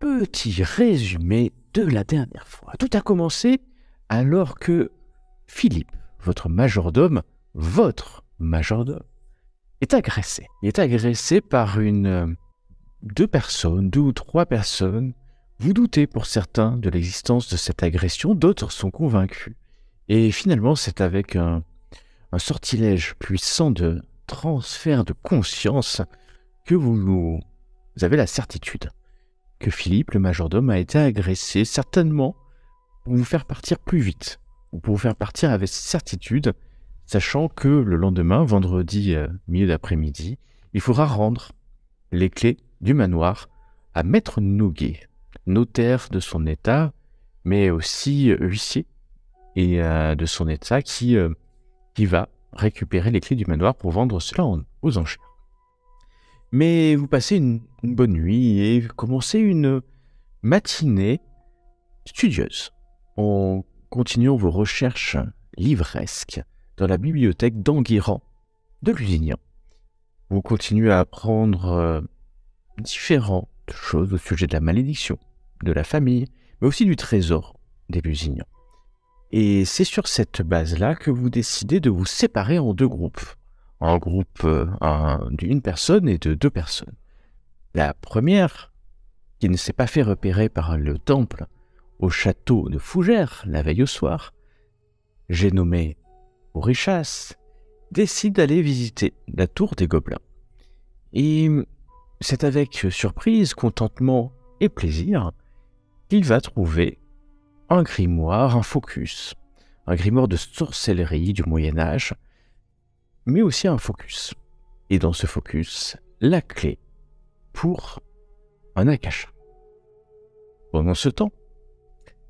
petit résumé de la dernière fois. Tout a commencé alors que Philippe, votre majordome, est agressé. Il est agressé par deux ou trois personnes. Vous doutez pour certains de l'existence de cette agression, d'autres sont convaincus. Et finalement, c'est avec un sortilège puissant de transfert de conscience que vous avez la certitude que Philippe, le majordome, a été agressé, certainement pour vous faire partir plus vite, ou pour vous faire partir avec certitude, sachant que le lendemain, vendredi milieu d'après-midi, il faudra rendre les clés du manoir à Maître Noguet, notaire de son état, mais aussi huissier et de son état qui va récupérer les clés du manoir pour vendre cela aux enchères. Mais vous passez une bonne nuit et commencez une matinée studieuse en continuant vos recherches livresques dans la bibliothèque d'Enguerrand de Lusignan. Vous continuez à apprendre différentes choses au sujet de la malédiction, de la famille, mais aussi du trésor des Lusignans. Et c'est sur cette base-là que vous décidez de vous séparer en deux groupes. Un groupe d'une personne et de deux personnes. La première, qui ne s'est pas fait repérer par le temple au château de Fougères la veille au soir, j'ai nommé Aurichas, décide d'aller visiter la tour des Gobelins. Et c'est avec surprise, contentement et plaisir qu'il va trouver un grimoire, un grimoire de sorcellerie du Moyen-Âge, mais aussi un focus. Et dans ce focus, la clé pour un akasha. Pendant ce temps,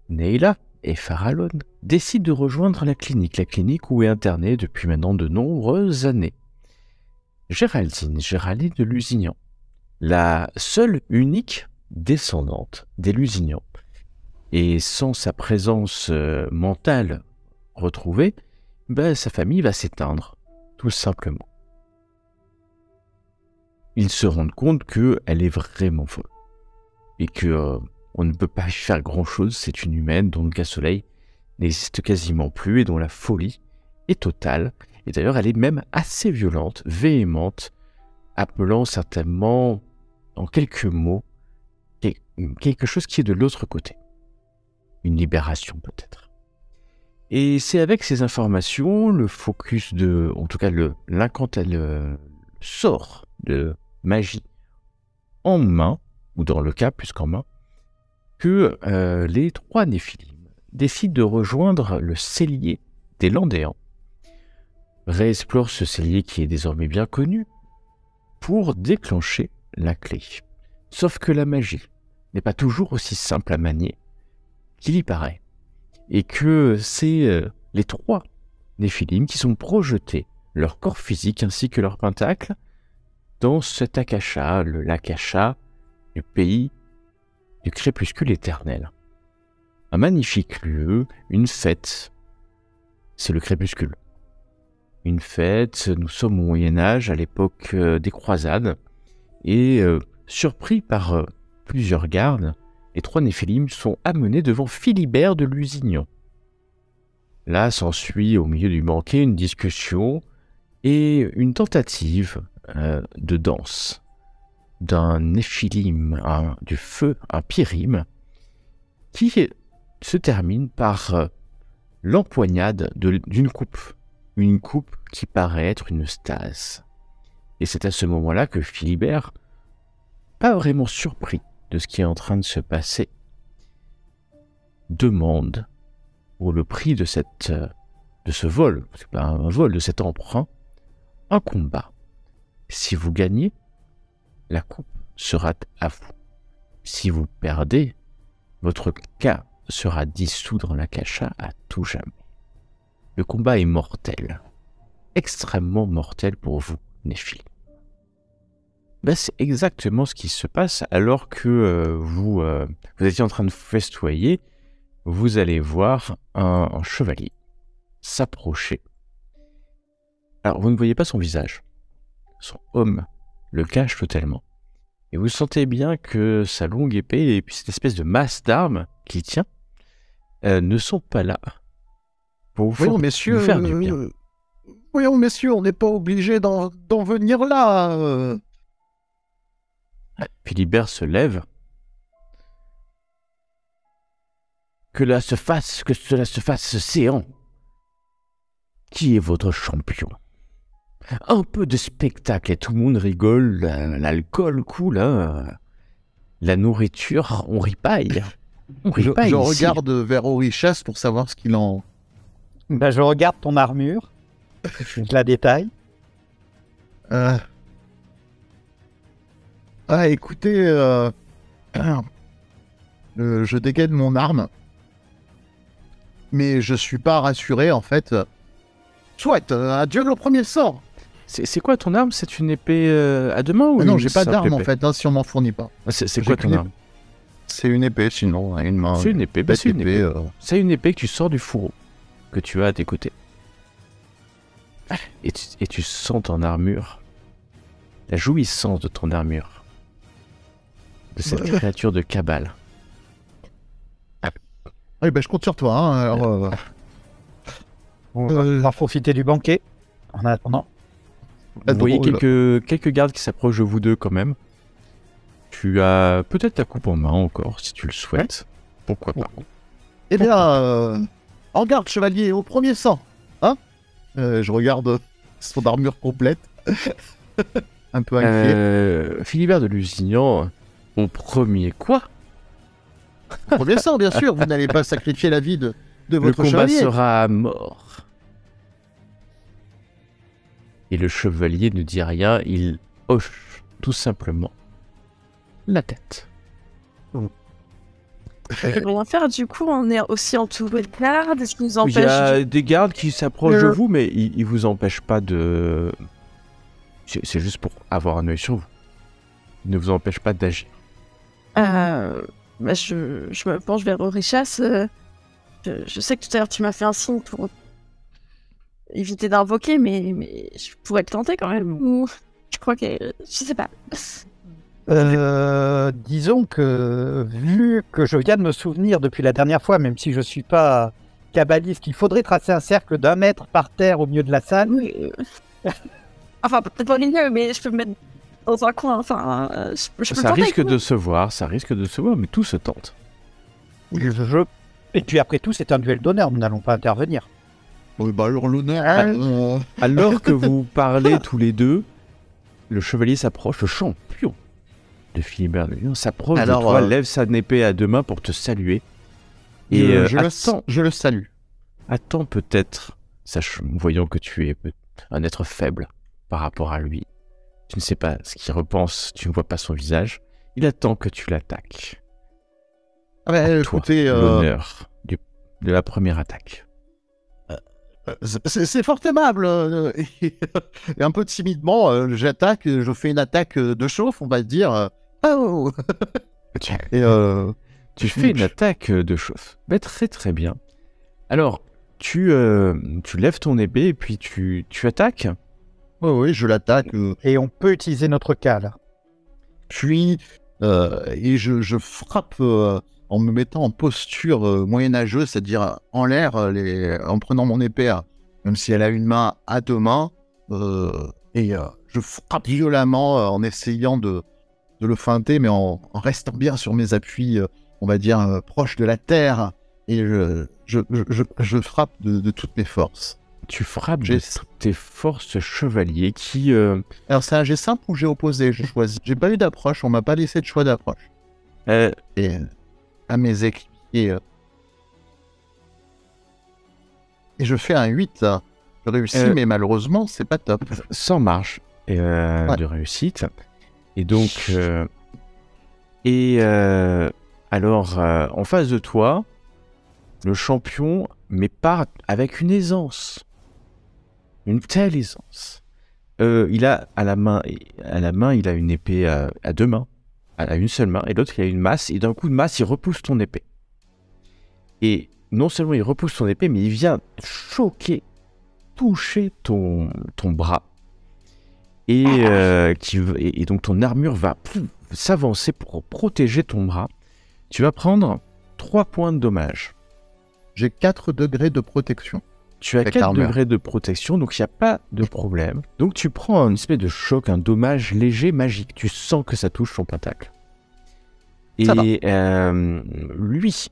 Neila et Farallon décident de rejoindre la clinique où est internée depuis maintenant de nombreuses années Géraldine de Lusignan, la seule unique descendante des Lusignans. Et sans sa présence mentale retrouvée, sa famille va s'éteindre, tout simplement. Ils se rendent compte qu'elle est vraiment folle. Et que on ne peut pas faire grand-chose, c'est une humaine dont le cas-soleil n'existe quasiment plus et dont la folie est totale. Et d'ailleurs, elle est même assez violente, véhémente, appelant certainement, en quelques mots, quelque chose qui est de l'autre côté. Une libération peut-être. Et c'est avec ces informations, le focus en tout cas le sort de magie en main, ou dans le cas plus qu'en main, que les trois Néphilim décident de rejoindre le cellier des Landéans, réexplorent ce cellier qui est désormais bien connu, pour déclencher la clé. Sauf que la magie n'est pas toujours aussi simple à manier qu'il y paraît, et que c'est les trois Néphilim qui sont projetés, leur corps physique ainsi que leur pentacle, dans cet akasha, l'akasha du pays du crépuscule éternel. Un magnifique lieu, une fête, c'est le crépuscule. Une fête, nous sommes au Moyen-Âge, à l'époque des croisades, et surpris par plusieurs gardes, les trois Néphilim sont amenés devant Philibert de Lusignan. Là s'ensuit au milieu du banquet une discussion et une tentative de danse d'un Néphilim, du feu, un Pyrime, qui se termine par l'empoignade d'une coupe. Une coupe qui paraît être une stase. Et c'est à ce moment-là que Philibert, pas vraiment surpris de ce qui est en train de se passer, demande pour le prix de ce vol, c'est pas un vol, de cet emprunt, un combat. Si vous gagnez, la coupe sera à vous. Si vous perdez, votre cas sera dissous dans l'akasha à tout jamais. Le combat est mortel, extrêmement mortel pour vous, Néphilim. C'est exactement ce qui se passe alors que vous étiez en train de festoyer. Vous allez voir un chevalier s'approcher. Alors, vous ne voyez pas son visage. Son homme le cache totalement. Et vous sentez bien que sa longue épée et puis cette espèce de masse d'armes qu'il tient ne sont pas là pour vous Voyons, messieurs, faire du bien. Voyons, messieurs, on n'est pas obligé d'en venir là. Philibert se lève. Que cela se fasse séant. Qui est votre champion? Un peu de spectacle et tout le monde rigole. L'alcool coule, hein. La nourriture, on ripaille. On ripaille Je ici. regarde vers Orichas pour savoir ce qu'il en... Ben, je regarde ton armure. Je la détaille. Écoutez, je dégaine mon arme, mais je suis pas rassuré en fait. Soit, adieu le premier sort. C'est quoi ton arme? C'est une épée à deux mains ou Non, une j'ai pas simple d'arme en épée? fait, hein, si on m'en fournit pas. C'est quoi ton arme? C'est une épée, sinon, à une main. C'est une épée, bah, Bête c'est une épée. épée. C'est une épée que tu sors du fourreau, que tu as à tes côtés. Et tu sens ton armure, la jouissance de ton armure, de cette créature de cabale. Oui, ben je compte sur toi. Hein, alors, On va en profiter du banquet. En attendant. Vous voyez drôle. quelques gardes qui s'approchent de vous deux quand même. Tu as peut-être ta coupe en main encore, si tu le souhaites. Pourquoi pas. Eh bien, en garde, chevalier, au premier sang. Hein Je regarde son armure complète. Un peu inquiet. Philibert de Lusignan, au premier quoi? Au premier sang, bien sûr. Vous n'allez pas sacrifier la vie de Le votre combat chevalier. sera à mort. Et le chevalier ne dit rien, il hoche tout simplement la tête. On peut rien faire, du coup, on est aussi entouré de gardes, ce qui nous Il y empêche... a des gardes qui s'approchent de vous, mais ils vous empêchent pas de... C'est juste pour avoir un œil sur vous. Ils ne vous empêchent pas d'agir. Bah, je me penche vers Orichas. Je sais que tout à l'heure, tu m'as fait un signe pour éviter d'invoquer, mais je pourrais te tenter quand même. Ou je crois que... Je sais pas. Disons que, vu que je viens de me souvenir depuis la dernière fois, même si je suis pas kabbaliste, qu'il faudrait tracer un cercle d'1 mètre par terre au milieu de la salle. Oui, enfin, peut-être pas au milieu, mais je peux me mettre dans un coin. Enfin, je peux Ça tenter, risque quoi. de se voir, mais tout se tente. Et puis après tout, c'est un duel d'honneur, nous n'allons pas intervenir. Oui, bah alors l'honneur. Alors que vous parlez tous les deux, le chevalier s'approche, le champion de Philibert de Lusignan s'approche de toi, lève sa épée à 2 mains pour te saluer. Et je le salue. attends peut-être, voyant que tu es un être faible par rapport à lui. Tu ne sais pas ce qu'il repense, tu ne vois pas son visage. Il attend que tu l'attaques. Ah bah, À toi, écoutez, l'honneur de la première attaque. c'est fort aimable. Et un peu timidement, j'attaque, je fais une attaque de chauffe, on va dire. Oh. Et Tu fais une attaque de chauffe. Bah, très très bien. Alors, tu lèves ton épée et puis tu attaques. oui, je l'attaque. Et on peut utiliser notre cale. Puis, et je frappe en me mettant en posture moyenâgeuse, c'est-à-dire en l'air, en prenant mon épée, même si elle a une main, à 2 mains, et je frappe violemment en essayant de le feinter, mais en restant bien sur mes appuis, on va dire, proches de la terre, et je frappe de toutes mes forces. Tu frappes de toutes tes forces chevalier qui... Alors c'est un jet simple ou jet opposé, je choisis. J'ai pas eu d'approche, on m'a pas laissé de choix d'approche. Et à mes équipiers. Et je fais un 8. Je réussis, mais malheureusement, c'est pas top. Sans marge de réussite. Et donc... alors, en face de toi, le champion, mais part avec une aisance. Une telle aisance. Il a à la main, il a une épée à 2 mains, à une seule main, et l'autre il a une masse, et d'un coup de masse, il repousse ton épée. Et non seulement il repousse ton épée, mais il vient choquer, toucher ton bras. Et donc ton armure va s'avancer pour protéger ton bras. Tu vas prendre 3 points de dommage. J'ai 4 degrés de protection. Tu as Avec 4 l'armure. degrés de protection, donc il n'y a pas de problème. Donc tu prends une espèce de choc, un dommage léger, magique. Tu sens que ça touche son pentacle. Ça va. Et lui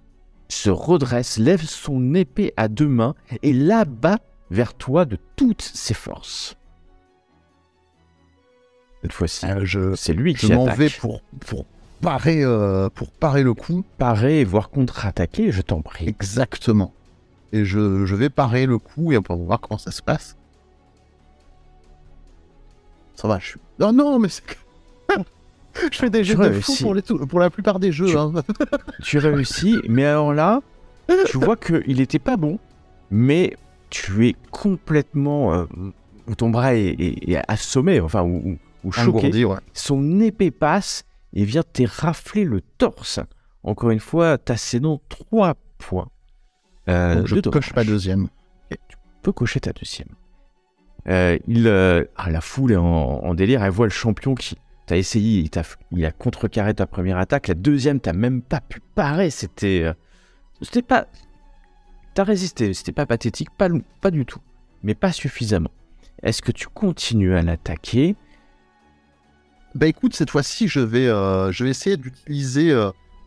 se redresse, lève son épée à 2 mains et l'abat vers toi de toutes ses forces. Cette fois-ci, c'est lui Je qui m'en attaque. vais pour parer le coup. Parer, voire contre-attaquer, je t'en prie. Exactement. Et je vais parer le coup et on va voir comment ça se passe. Ça va, je suis... Non, mais c'est... Je fais des jeux de fou pour la plupart des jeux. Hein. Tu réussis, mais alors là, tu vois qu'il était pas bon, mais tu es complètement... ton bras est assommé, enfin, ou choqué. Engourdi, ouais. Son épée passe et vient te le torse. Encore une fois, t'assénant 3 points. Donc je de coche dommage. ma deuxième. Tu peux cocher ta deuxième. La foule est en délire, elle voit le champion qui t'a essayé, il a contrecarré ta première attaque, la deuxième t'as même pas pu parer, c'était pas... T'as résisté, c'était pas pathétique, pas du tout, mais pas suffisamment. Est-ce que tu continues à l'attaquer? Bah écoute, cette fois-ci, je vais essayer d'utiliser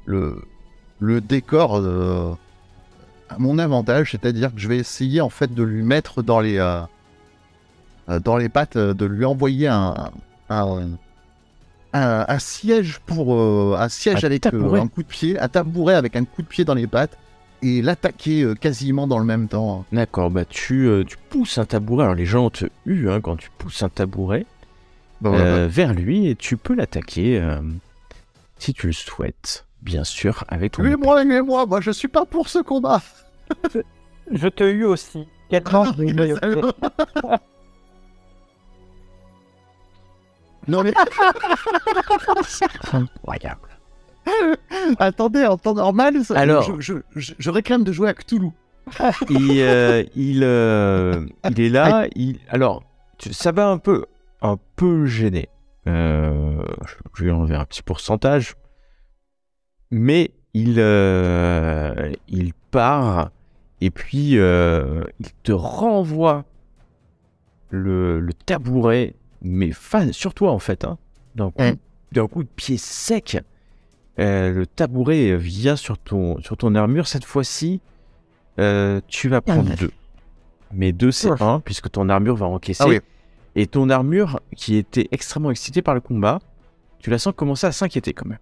le décor à mon avantage, c'est-à-dire que je vais essayer en fait de lui mettre dans les pattes, de lui envoyer un siège avec tabouret. un coup de pied, un tabouret avec un coup de pied dans les pattes et l'attaquer quasiment dans le même temps. D'accord, bah tu pousses un tabouret, alors les gens te huent quand tu pousses un tabouret vers lui et tu peux l'attaquer si tu le souhaites, bien sûr, avec ton... Moi, je suis pas pour ce combat. Je te hue aussi. Quelle manche de loyauté. Non mais Incroyable. attendez, en temps normal, Alors- je réclame de jouer à Cthulhu. Il est là, alors, ça va un peu gêner. Je vais enlever un petit pourcentage. Mais il part et puis il te renvoie le tabouret, mais sur toi en fait, d'un coup de pied sec. Le tabouret vient sur ton armure. Cette fois-ci, tu vas prendre 2. Mais 2 c'est 1, puisque ton armure va encaisser. Ah oui. Et ton armure, qui était extrêmement excitée par le combat, tu la sens commencer à s'inquiéter quand même.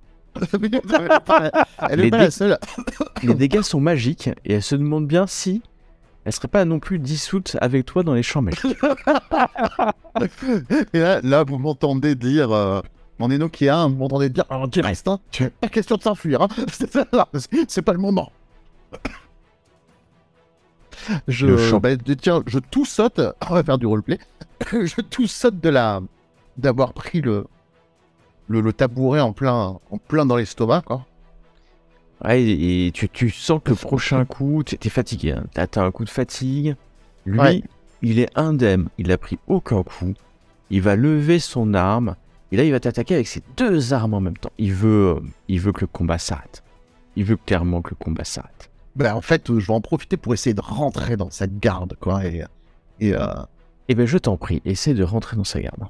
Elle est pas la seule. Les dégâts sont magiques et elle se demande bien si elle serait pas non plus dissoute avec toi dans les champs magiques. Et là, vous m'entendez dire, mon Enochian, vous m'entendez dire, tu restes, hein, pas question de s'enfuir, hein. C'est pas le moment. Tiens, je tout saute, on va faire du roleplay, je tout saute d'avoir pris le tabouret en plein dans l'estomac, quoi. Ouais, et tu sens que le prochain coup, t'es fatigué, t'as un coup de fatigue. Lui, Ouais. il est indemne, il a pris aucun coup. Il va lever son arme et là il va t'attaquer avec ses 2 armes en même temps. Il veut que le combat s'arrête. Il veut clairement que le combat s'arrête. Ben, en fait, je vais en profiter pour essayer de rentrer dans cette garde, quoi, et Eh ben je t'en prie, essaie de rentrer dans sa garde.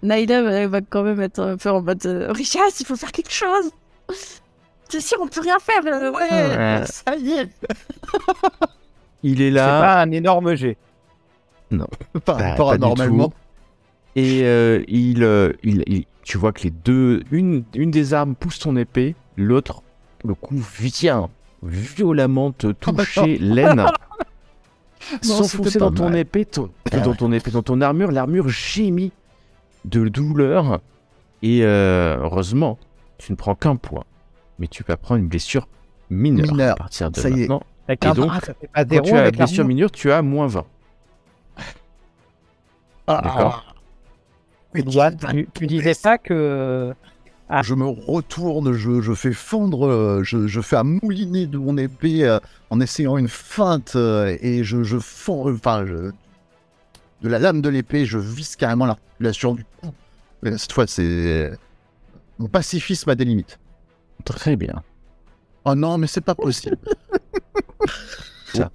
Naïla va quand même être un peu en mode Richas, il faut faire quelque chose. C'est sûr, on peut rien faire. Ouais, ça y est. Il est C'est là. pas un énorme jet. Par Bah, rapport pas à du normalement. tout. Et tu vois que les deux, une des armes pousse ton épée, l'autre, le coup vient violemment te toucher l'aine, s'enfoncer c'était pas dans ton mal. épée, dans ton armure. L'armure gémit de douleur. Et heureusement, tu ne prends qu'un point, mais tu vas prendre une blessure mineure à partir de ça y est. maintenant. Avec Et un donc, bras, ça fait pas Quand zéro tu as la avec blessure l'armure. mineure, tu as moins 20. D'accord. Edouard, tu disais pas que... Je me retourne, je fais fondre, je fais un moulinet de mon épée en essayant une feinte et je fonds, enfin, de la lame de l'épée, je vise carrément l'articulation du cou. Et cette fois, c'est... Mon pacifisme a des limites. Très bien. Oh non, mais c'est pas possible. Ça.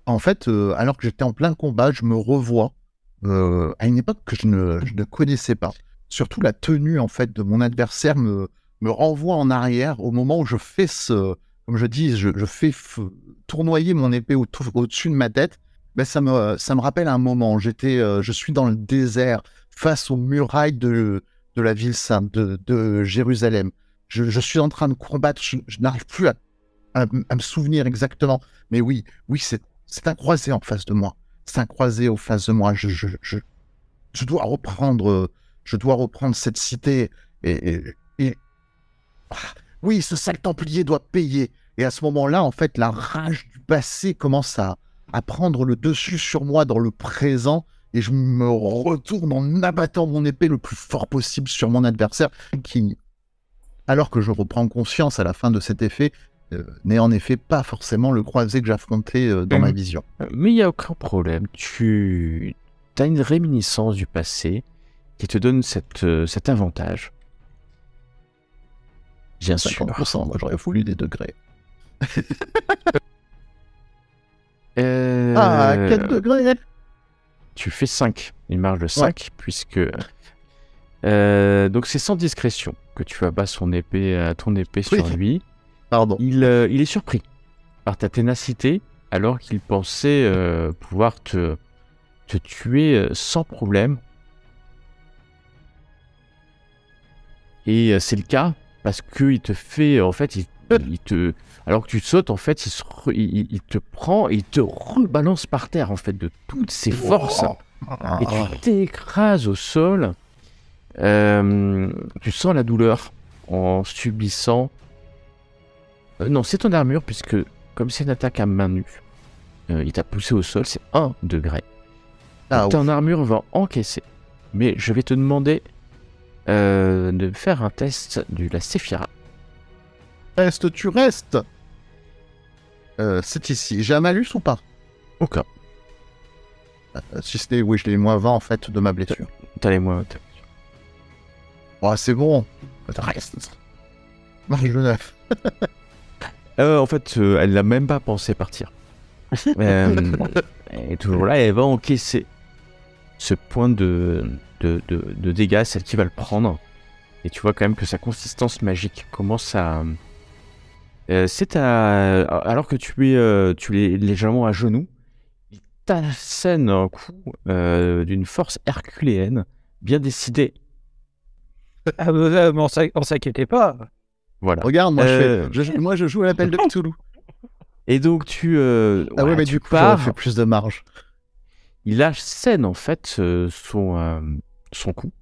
En fait, alors que j'étais en plein combat, je me revois à une époque que je ne connaissais pas. Surtout la tenue en fait de mon adversaire me renvoie en arrière au moment où je fais comme je dis, je fais tournoyer mon épée au-dessus de ma tête. Ben, ça me rappelle un moment. Je suis dans le désert face aux murailles de la ville sainte de Jérusalem. Je suis en train de combattre. Je n'arrive plus à me souvenir exactement. Mais oui, c'est un croisé en face de moi. C'est un croisé en face de moi. Je dois reprendre cette cité. Oui, ce sale Templier doit payer. Et à ce moment-là, en fait, la rage du passé commence à prendre le dessus sur moi dans le présent. Et je me retourne en abattant mon épée le plus fort possible sur mon adversaire qui, alors que je reprends conscience à la fin de cet effet, n'est en effet pas forcément le croisé que j'affrontais dans ma vision. Mais il n'y a aucun problème. Tu as une réminiscence du passé qui te donne cet avantage. Bien sûr. 50%, moi j'aurais voulu des degrés. Ah, 4 degrés. Tu fais 5, une marge de 5, puisque... donc c'est sans discrétion que tu abats ton épée sur lui. Pardon. Il est surpris par ta ténacité, alors qu'il pensait pouvoir te tuer sans problème. Et c'est le cas, parce qu'il te fait, en fait, alors que tu sautes, en fait, il te prend et il te rebalance par terre, en fait, de toutes ses forces. Et tu t'écrases au sol. Tu sens la douleur en subissant... non, c'est ton armure, puisque comme c'est une attaque à main nue, il t'a poussé au sol, c'est 1 degré. Ton armure va encaisser. Mais je vais te demander de faire un test de la Séphira. Reste, tu restes. C'est ici. J'ai un malus ou pas? Aucun. Si c'était, oui, je l'ai moins 20 en fait de ma blessure. T'as les moins. Oh, c'est bon. Reste. Marge de 9. En fait, elle n'a même pas pensé partir. Elle est toujours là et elle va encaisser ce point de dégâts, celle qui va le prendre. Et tu vois quand même que sa consistance magique commence à... alors que tu es légèrement à genoux, il t'assène un coup d'une force herculéenne, bien décidée. Ah, mais on s'inquiétait pas. Voilà. Regarde, moi je joue à l'appel de Cthulhu. Et donc tu... ah ouais, mais du coup, ça fait plus de marge. Il assène en fait son coup.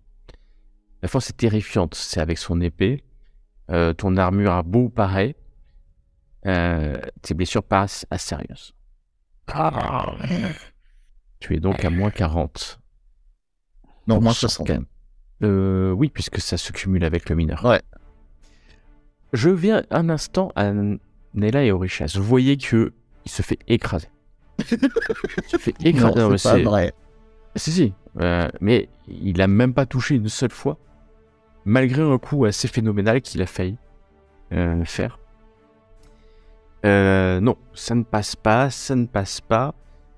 La force est terrifiante, c'est avec son épée. Ton armure a beau pareil. Tes blessures passent à sérieuses. Tu es donc à moins 40. Non, moins 60. Quand même. Oui, puisque ça se cumule avec le mineur. Ouais. Je viens un instant à Nella et Orichas. Vous voyez qu'il se fait écraser. Il se fait écraser. Non, c'est pas vrai. Si. Mais il a même pas touché une seule fois. Malgré un coup assez phénoménal qu'il a failli faire. Non, ça ne passe pas.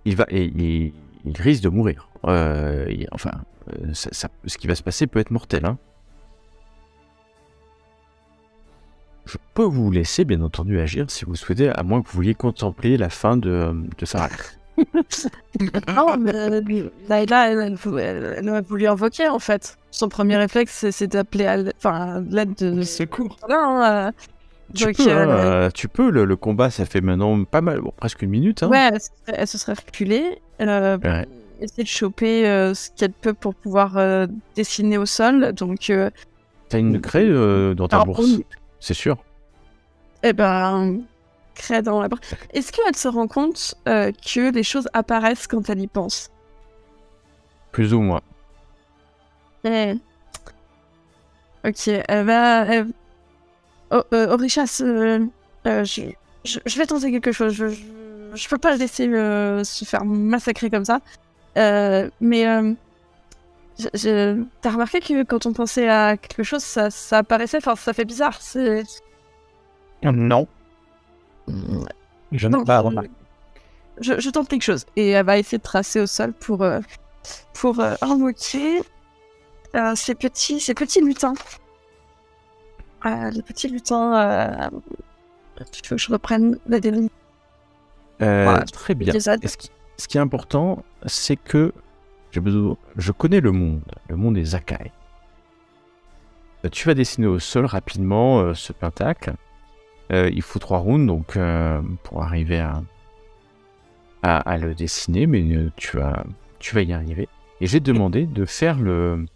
Il risque de mourir. Ce qui va se passer peut être mortel. Hein. Je peux vous laisser, bien entendu, agir si vous souhaitez, à moins que vous vouliez contempler la fin de Sarah. Non, mais Layla, elle aurait voulu invoquer, en fait. Son premier réflexe, c'est d'appeler à l'aide de secours. Non, tu peux, le combat, ça fait maintenant pas mal, presque une minute. Hein. Ouais, elle se serait reculée. Essayer de choper ce qu'elle peut pour pouvoir dessiner au sol. Donc, t'as une craie dans ta bourse, c'est sûr. Eh ben, craie dans la bourse. Est-ce qu'elle se rend compte que les choses apparaissent quand elle y pense? Plus ou moins. Ok, elle va... Orichas, je vais tenter quelque chose. Je peux pas le laisser se faire massacrer comme ça. T'as remarqué que quand on pensait à quelque chose, ça apparaissait, enfin, ça fait bizarre. Non. Je n'ai Non, pas remarqué. je tente quelque chose. Et elle va essayer de tracer au sol pour invoquer ces petits lutins. Les petits lutins. Il faut que je reprenne la délire. Voilà, Très bien. des aides. Et ce qui est important, c'est que je connais le monde des Akai. Tu vas dessiner au sol rapidement ce pentacle. Il faut 3 rounds donc pour arriver à le dessiner, mais tu vas y arriver. Et j'ai demandé de faire le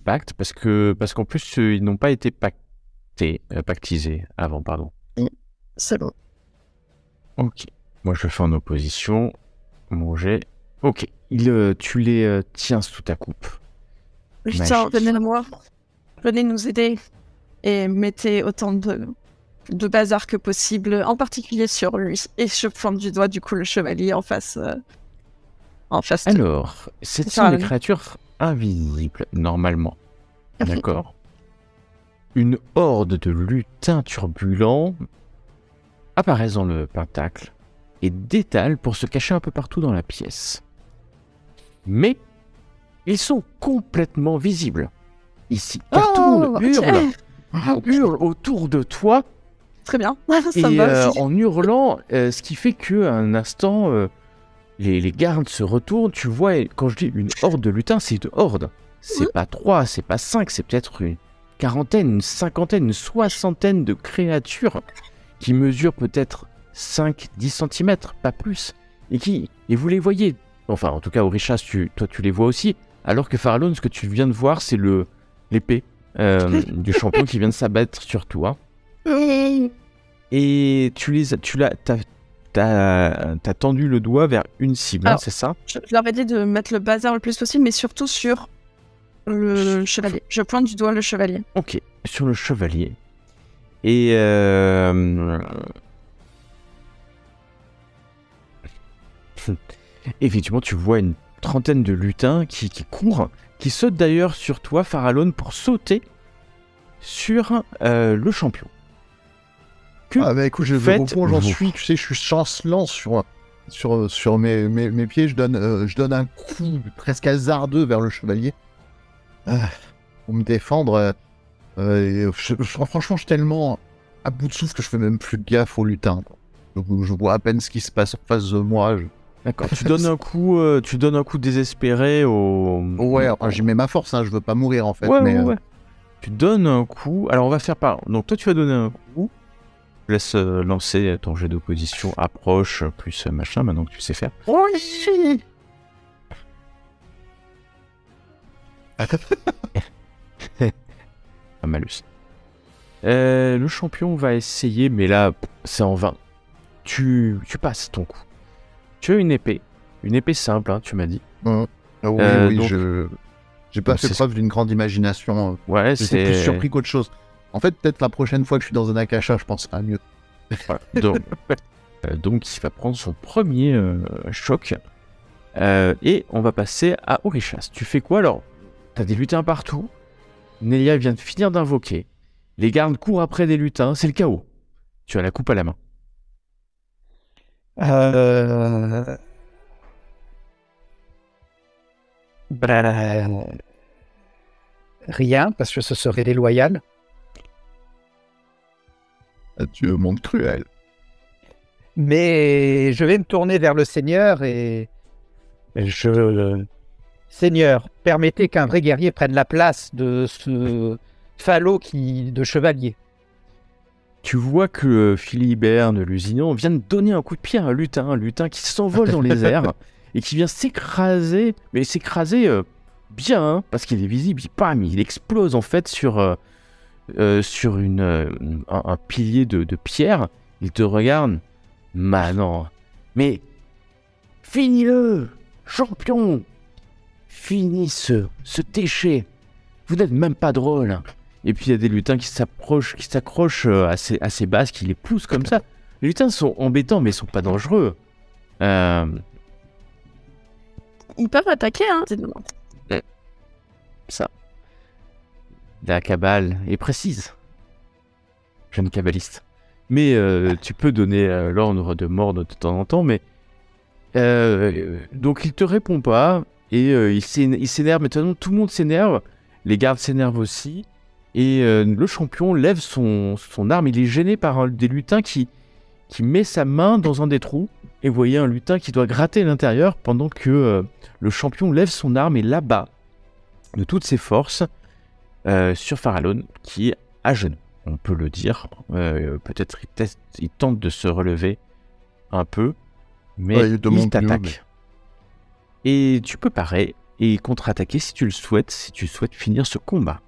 pacte parce qu'en plus ils n'ont pas été pactisés avant, pardon. C'est bon. Ok. Moi je le fais en opposition. Mon jet. Ok. Tu les tiens sous ta coupe. Putain, Magique. venez à moi. Venez nous aider. Et mettez autant de bazar que possible, en particulier sur lui. Et je pointe du doigt, du coup, le chevalier en face. Alors, ce sont des créatures invisibles, normalement. D'accord. Une horde de lutins turbulents apparaissent dans le pentacle et détalent pour se cacher un peu partout dans la pièce. Mais ils sont complètement visibles ici, car tout le monde hurle autour de toi. Très bien, ça Et me va aussi. en hurlant, ce qui fait qu'à un instant, les gardes se retournent. Tu vois, et quand je dis une horde de lutins, c'est une horde. C'est pas 3, c'est pas 5, c'est peut-être une quarantaine, une cinquantaine, une soixantaine de créatures qui mesurent peut-être 5-10 cm, pas plus. Et vous les voyez, enfin en tout cas Orichas, toi tu les vois aussi, alors que Farallon, ce que tu viens de voir, c'est l'épée du champion qui vient de s'abattre sur toi. Et t'as tendu le doigt vers une cible, Alors, c'est ça? Je leur ai dit de mettre le bazar le plus possible, mais surtout sur le chevalier. Je pointe du doigt le chevalier. Ok, sur le chevalier. Et effectivement, tu vois une trentaine de lutins qui courent, qui sautent d'ailleurs sur toi, Farallon, pour sauter sur le champion. Écoute, au point où j'en suis, tu sais, je suis chancelant sur mes pieds, je donne un coup presque hasardeux vers le chevalier. Pour me défendre. Franchement, je suis tellement à bout de souffle que je fais même plus de gaffe aux lutins. Je vois à peine ce qui se passe en face de moi. D'accord, tu donnes un coup désespéré au... Ouais, enfin, j'y mets ma force, hein, je veux pas mourir en fait. Ouais. Tu donnes un coup, alors on va faire par... Donc toi tu vas donner un coup, je laisse lancer ton jet d'opposition, approche, plus machin, maintenant que tu sais faire. Oui. Un malus. Le champion va essayer, mais là, c'est en vain. Tu passes ton coup. Tu as une épée simple, hein, tu m'as dit. Oui, donc- j'ai pas donc fait c'est- preuve d'une grande imagination. Ouais, J'étais plus surpris qu'autre chose. En fait, peut-être la prochaine fois que je suis dans un akasha, je penserai à mieux. Voilà. Donc, il va prendre son premier choc. Et on va passer à Orichas. Tu fais quoi alors? T'as des lutins partout. Nelia vient de finir d'invoquer. Les gardes courent après des lutins. C'est le chaos. Tu as la coupe à la main. Rien, parce que ce serait déloyal. Tu es monde cruel. Mais je vais me tourner vers le Seigneur Seigneur, permettez qu'un vrai guerrier prenne la place de ce falot de chevalier. Tu vois que Philibert de Lusignan vient de donner un coup de pied à un lutin qui s'envole dans les airs et qui vient s'écraser, mais s'écraser bien, hein, parce qu'il est visible, il explose en fait sur un pilier de pierre. Il te regarde, non, mais finis-le, champion, finis ce déchet, vous n'êtes même pas drôle. Et puis il y a des lutins qui s'accrochent à ses bases, qui les poussent comme ça. Les lutins sont embêtants, mais ils sont pas dangereux. Ils peuvent attaquer, hein. Ça. La cabale est précise. Jeune cabbaliste. Mais tu peux donner l'ordre de mordre de temps en temps, mais... donc il te répond pas, et il s'énerve, mais de toute façon, tout le monde s'énerve. Les gardes s'énervent aussi. Et le champion lève son arme. Il est gêné par des lutins qui met sa main dans un des trous. Et vous voyez un lutin qui doit gratter l'intérieur pendant que le champion lève son arme et l'abat de toutes ses forces sur Farallon, qui est à genoux, on peut le dire. Peut-être il tente de se relever un peu, mais il t'attaque. Et tu peux parer et contre-attaquer si tu le souhaites, si tu souhaites finir ce combat.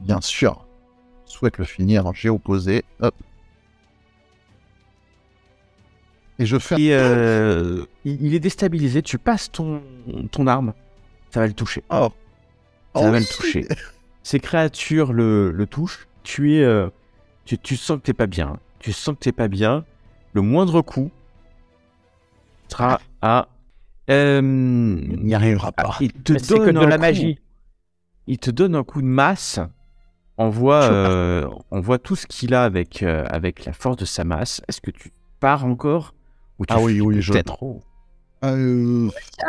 Bien sûr. Je souhaite le finir, j'ai opposé. Hop. Et je fais... Et il est déstabilisé, tu passes ton arme, ça va le toucher. Ça va le toucher. Ces créatures le touchent, tu sens que t'es pas bien. Tu sens que t'es pas bien. Le moindre coup sera à... Il n'y arrivera pas. Il te C'est que de la magie. Il te donne un coup de masse. On voit tout ce qu'il a avec la force de sa masse. Est-ce que tu pars encore ou tu oui, je peut-être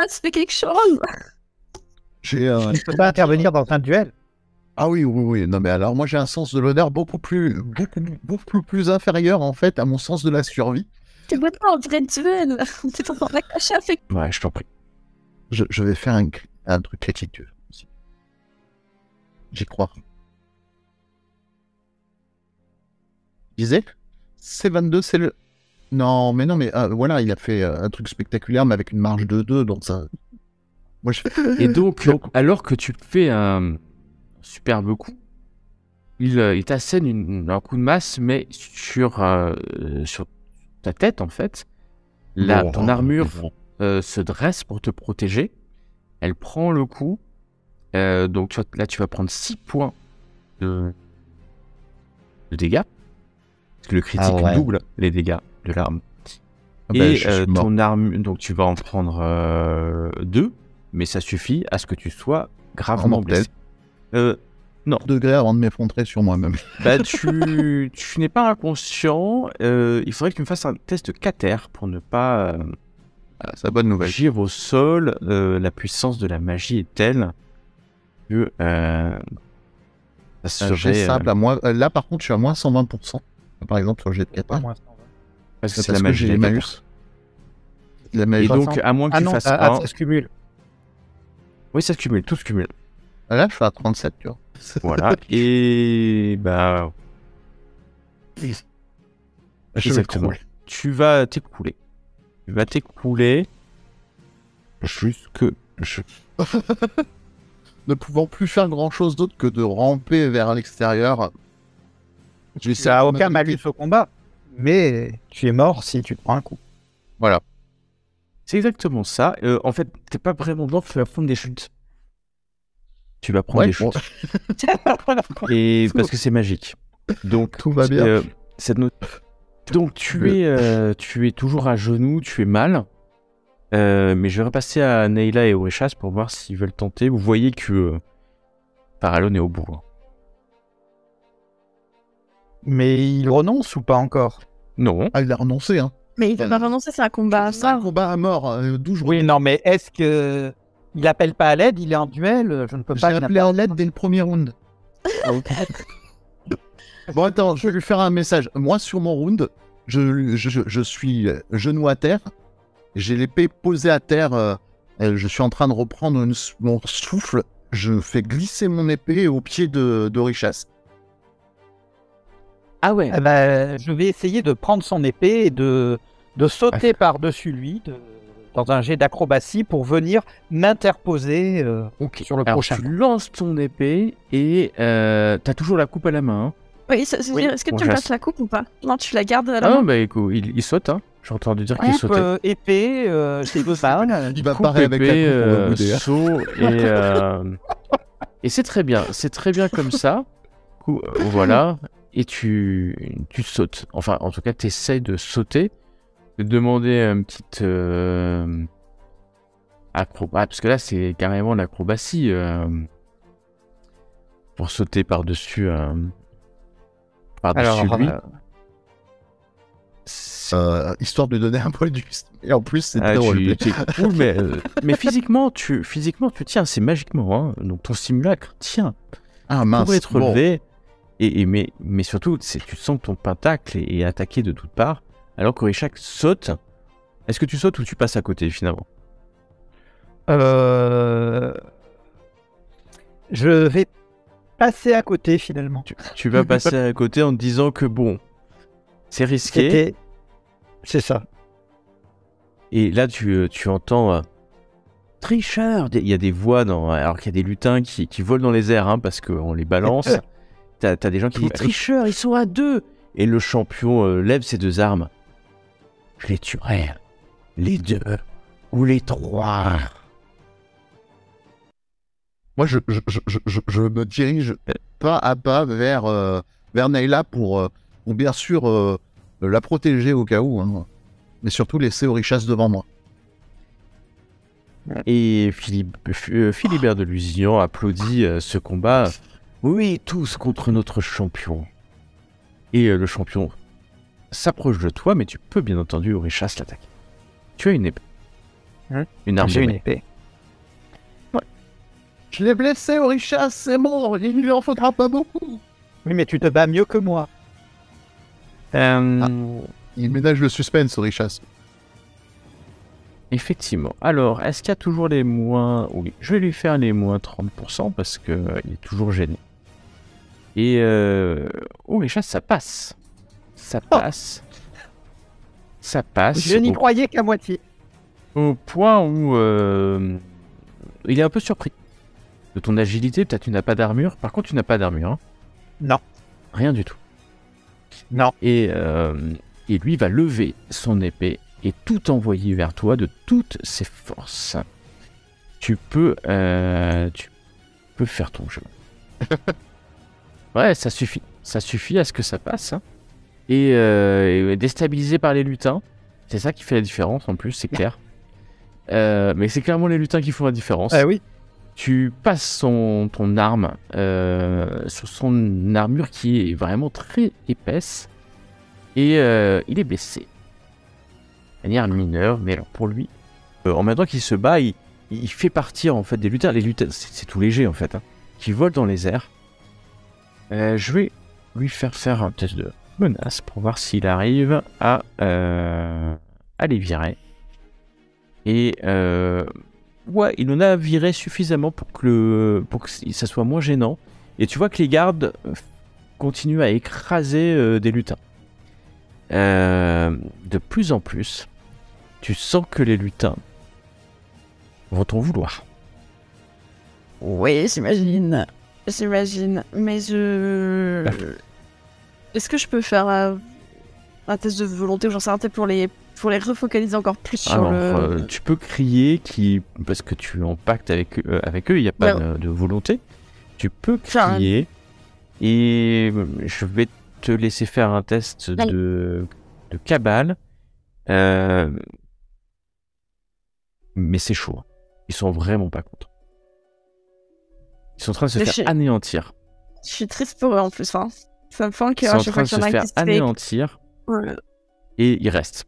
Fais quelque chose. Tu peux pas intervenir dans un duel. Ah oui. Non mais alors moi j'ai un sens de l'honneur beaucoup plus inférieur en fait à mon sens de la survie. T'es pas en vrai duel. T'es en train de cacher avec. Ouais, je t'en prie. Je vais faire un truc critique aussi. J'y crois. Je disais, C22 c'est le... Non mais voilà, il a fait un truc spectaculaire mais avec une marge de 2, donc ça... Moi, Et donc, alors que tu fais un superbe coup, il t'assène un coup de masse, mais sur ta tête, en fait. Là, ton armure se dresse pour te protéger. Elle prend le coup. Donc là, tu vas prendre 6 points de dégâts. Parce que le critique double les dégâts de l'arme. Et ton armure, donc tu vas en prendre 2. Mais ça suffit à ce que tu sois gravement blessé. Non. Degré avant de m'effondrer sur moi-même. Bah, tu n'es pas inconscient. Il faudrait que tu me fasses un test de Cater pour ne pas c'est la bonne nouvelle. agir au sol. La puissance de la magie est telle que ça serait... simple à moi. Là, par contre, je suis à moins 120%. Par exemple, sur le jet de Cater. Parce que c'est la magie. J'ai les malus. La magie. Et donc, à moins que tu fasses un... ça se cumule. Oui, ça se cumule, tout se cumule. Là, je suis à 37, tu vois. Voilà, et bah... Exactement. Tu vas t'écouler. Jusque... Ne pouvant plus faire grand-chose d'autre que de ramper vers l'extérieur. Ça n'a aucun malus au combat, mais tu es mort si tu te prends un coup. Voilà. C'est exactement ça. En fait, t'es pas vraiment mort, tu vas prendre des chutes. Tu vas prendre des chutes. Et parce que c'est magique. Donc tout va bien. Donc tu es toujours à genoux, tu es mal. Mais je vais repasser à Neyla et Orechas pour voir s'ils veulent tenter. Vous voyez que Farallon est au bout. Mais il renonce ou pas encore? Non. Ah, il a renoncé, hein. Mais il va pas renoncer, c'est un combat à mort. C'est un combat à mort. D'où je... Oui, non, mais est-ce que il appelle pas à l'aide? Il est en duel. Je ne peux pas. J'ai appelé à l'aide dès le premier round. Bon, attends, je vais lui faire un message. Moi, sur mon round, je suis genou à terre. J'ai l'épée posée à terre. Je suis en train de reprendre mon souffle. Je fais glisser mon épée au pied d'Orechas. Ah ouais. Je vais essayer de prendre son épée et de sauter par-dessus lui dans un jet d'acrobatie pour venir m'interposer sur le prochain. Tu lances ton épée et t'as toujours la coupe à la main. Hein. Oui, est-ce que tu me passes la coupe ou pas? Non, tu la gardes à la main. Ah bah écoute, il saute. Hein. J'ai entendu dire qu'il sautait. Épée, c'est ça. Il va parer avec la coupe saut et c'est très bien. C'est très bien comme ça. Voilà. Et tu sautes. Enfin, en tout cas, tu essaies de sauter. De demander une petite Parce que là, c'est carrément l'acrobatie pour sauter par-dessus Alors, lui. Histoire de lui donner un bonus. Et en plus, c'est Ah, très roleplay. t'es cool, mais physiquement, tu tiens, c'est magiquement. Hein. Donc ton simulacre tient. Ah mince. Pour être Bon. relevé. Mais surtout, tu sens que ton pentacle est attaqué de toutes parts. Alors qu'Orishak saute. Est-ce que tu sautes ou tu passes à côté finalement? je vais passer à côté finalement. Tu vas passer à côté en te disant que bon, c'est risqué. C'est ça. Et là, tu entends tricheur. Il y a des voix alors qu'il y a des lutins qui volent dans les airs hein, parce qu'on les balance. T'as des gens qui disent tricheur, ils sont à 2. Et le champion lève ses 2 armes. Je les tuerai. Les 2 ou les 3. Moi, je me dirige pas à pas vers Nayla pour bien sûr la protéger au cas où, hein. Mais surtout laisser Orishas devant moi. Et Philibert de Lusignan applaudit ce combat. Oui, tous contre notre champion. Et le champion s'approche de toi, mais tu peux bien entendu Orishas l'attaquer. Tu as une épée. Une arme. J'ai de une main. épée. Je l'ai blessé, Orishas, c'est bon, il lui en faudra pas beaucoup. Oui, mais tu te bats mieux que moi. Il ménage le suspense, Orishas. Effectivement. Alors, est-ce qu'il y a toujours les moins... Oui, je vais lui faire les moins 30% parce qu'il est toujours gêné. Et Orishas, ça passe. Ça passe. Ça passe. Je n'y croyais qu'à moitié. Au point où il est un peu surpris de ton agilité. Peut-être tu n'as pas d'armure. Par contre, tu n'as pas d'armure. Hein. Non. Rien du tout. Non. Et lui va lever son épée et tout envoyer vers toi de toutes ses forces. Tu peux faire ton jeu. Ouais, ça suffit. Ça suffit à ce que ça passe. Hein. Et déstabilisé par les lutins. C'est ça qui fait la différence en plus, c'est clair. Mais c'est clairement les lutins qui font la différence. Ah oui. Tu passes ton arme sur son armure qui est vraiment très épaisse. Et il est blessé. De manière mineure, mais alors pour lui, en même temps qu'il se bat, il fait partir en fait des lutins. Les lutins, c'est tout léger en fait, hein, qui volent dans les airs. Je vais lui faire un test de menace pour voir s'il arrive à les virer. Et ouais, il en a viré suffisamment pour que ça soit moins gênant. Et tu vois que les gardes continuent à écraser des lutins. De plus en plus, tu sens que les lutins vont t'en vouloir. Oui, j'imagine. Mais est-ce que je peux faire un test de volonté ou j'en sais rien pour les refocaliser encore plus sur le... tu peux crier parce que tu es en pacte avec eux, il n'y a pas de volonté. Tu peux crier et je vais te laisser faire un test de cabale. Mais c'est chaud. Ils sont vraiment pas contents. Ils sont en train de se faire anéantir. Je suis triste pour eux en plus. Hein. Ça me fait un cœur à chaque fois qu'il y en a qui se fait anéantir. Et ils restent.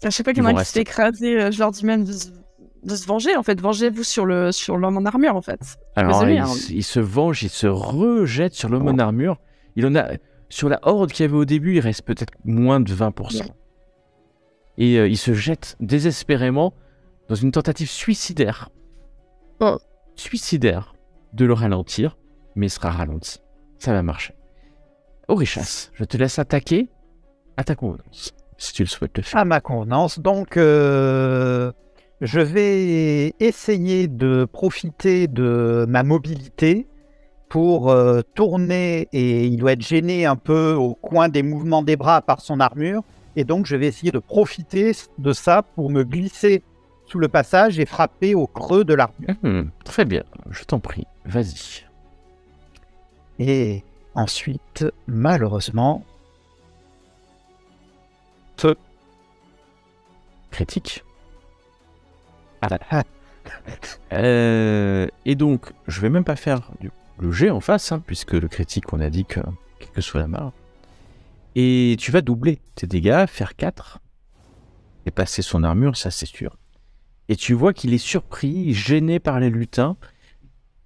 À chaque fois qu'il y en a qui se fait écraser, je leur dis même de se venger en fait. Vengez-vous sur l'homme en armure en fait. Alors ils se vengent, ils se rejettent sur l'homme en armure. Il en a sur la horde qu'il y avait au début, il reste peut-être moins de 20%. Et ils se jettent désespérément dans une tentative suicidaire. Suicidaire de le ralentir, mais il sera ralenti. Ça va marcher. Orishas, je te laisse attaquer à ta convenance, si tu le souhaites le faire. À ma convenance, donc je vais essayer de profiter de ma mobilité pour tourner, et il doit être gêné un peu au coin des mouvements des bras par son armure, et donc je vais essayer de profiter de ça pour me glisser sous le passage et frapper au creux de l'armure. Très bien, je t'en prie, vas-y. Et ensuite, malheureusement... Critique. Et donc, je vais même pas faire le jet en face, hein, puisque le critique, on a dit que, quelle que soit la marque. Et tu vas doubler tes dégâts, faire 4. Et passer son armure, ça c'est sûr. Et tu vois qu'il est surpris, gêné par les lutins.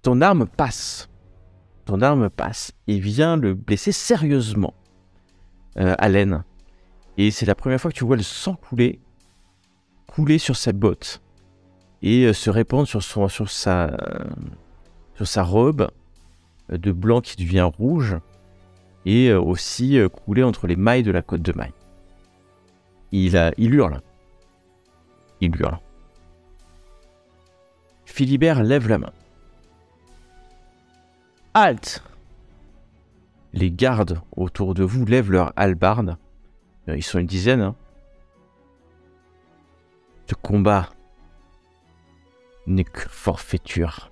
Ton arme passe. Ton arme passe et vient le blesser sérieusement. Allen. Et c'est la première fois que tu vois le sang couler sur sa botte. Et se répandre sur sa robe de blanc qui devient rouge. Et aussi couler entre les mailles de la cotte de maille. Il hurle. Il hurle. Philibert lève la main. Halte! Les gardes autour de vous lèvent leurs hallebardes. Ils sont une dizaine. Hein. Ce combat n'est que forfaiture.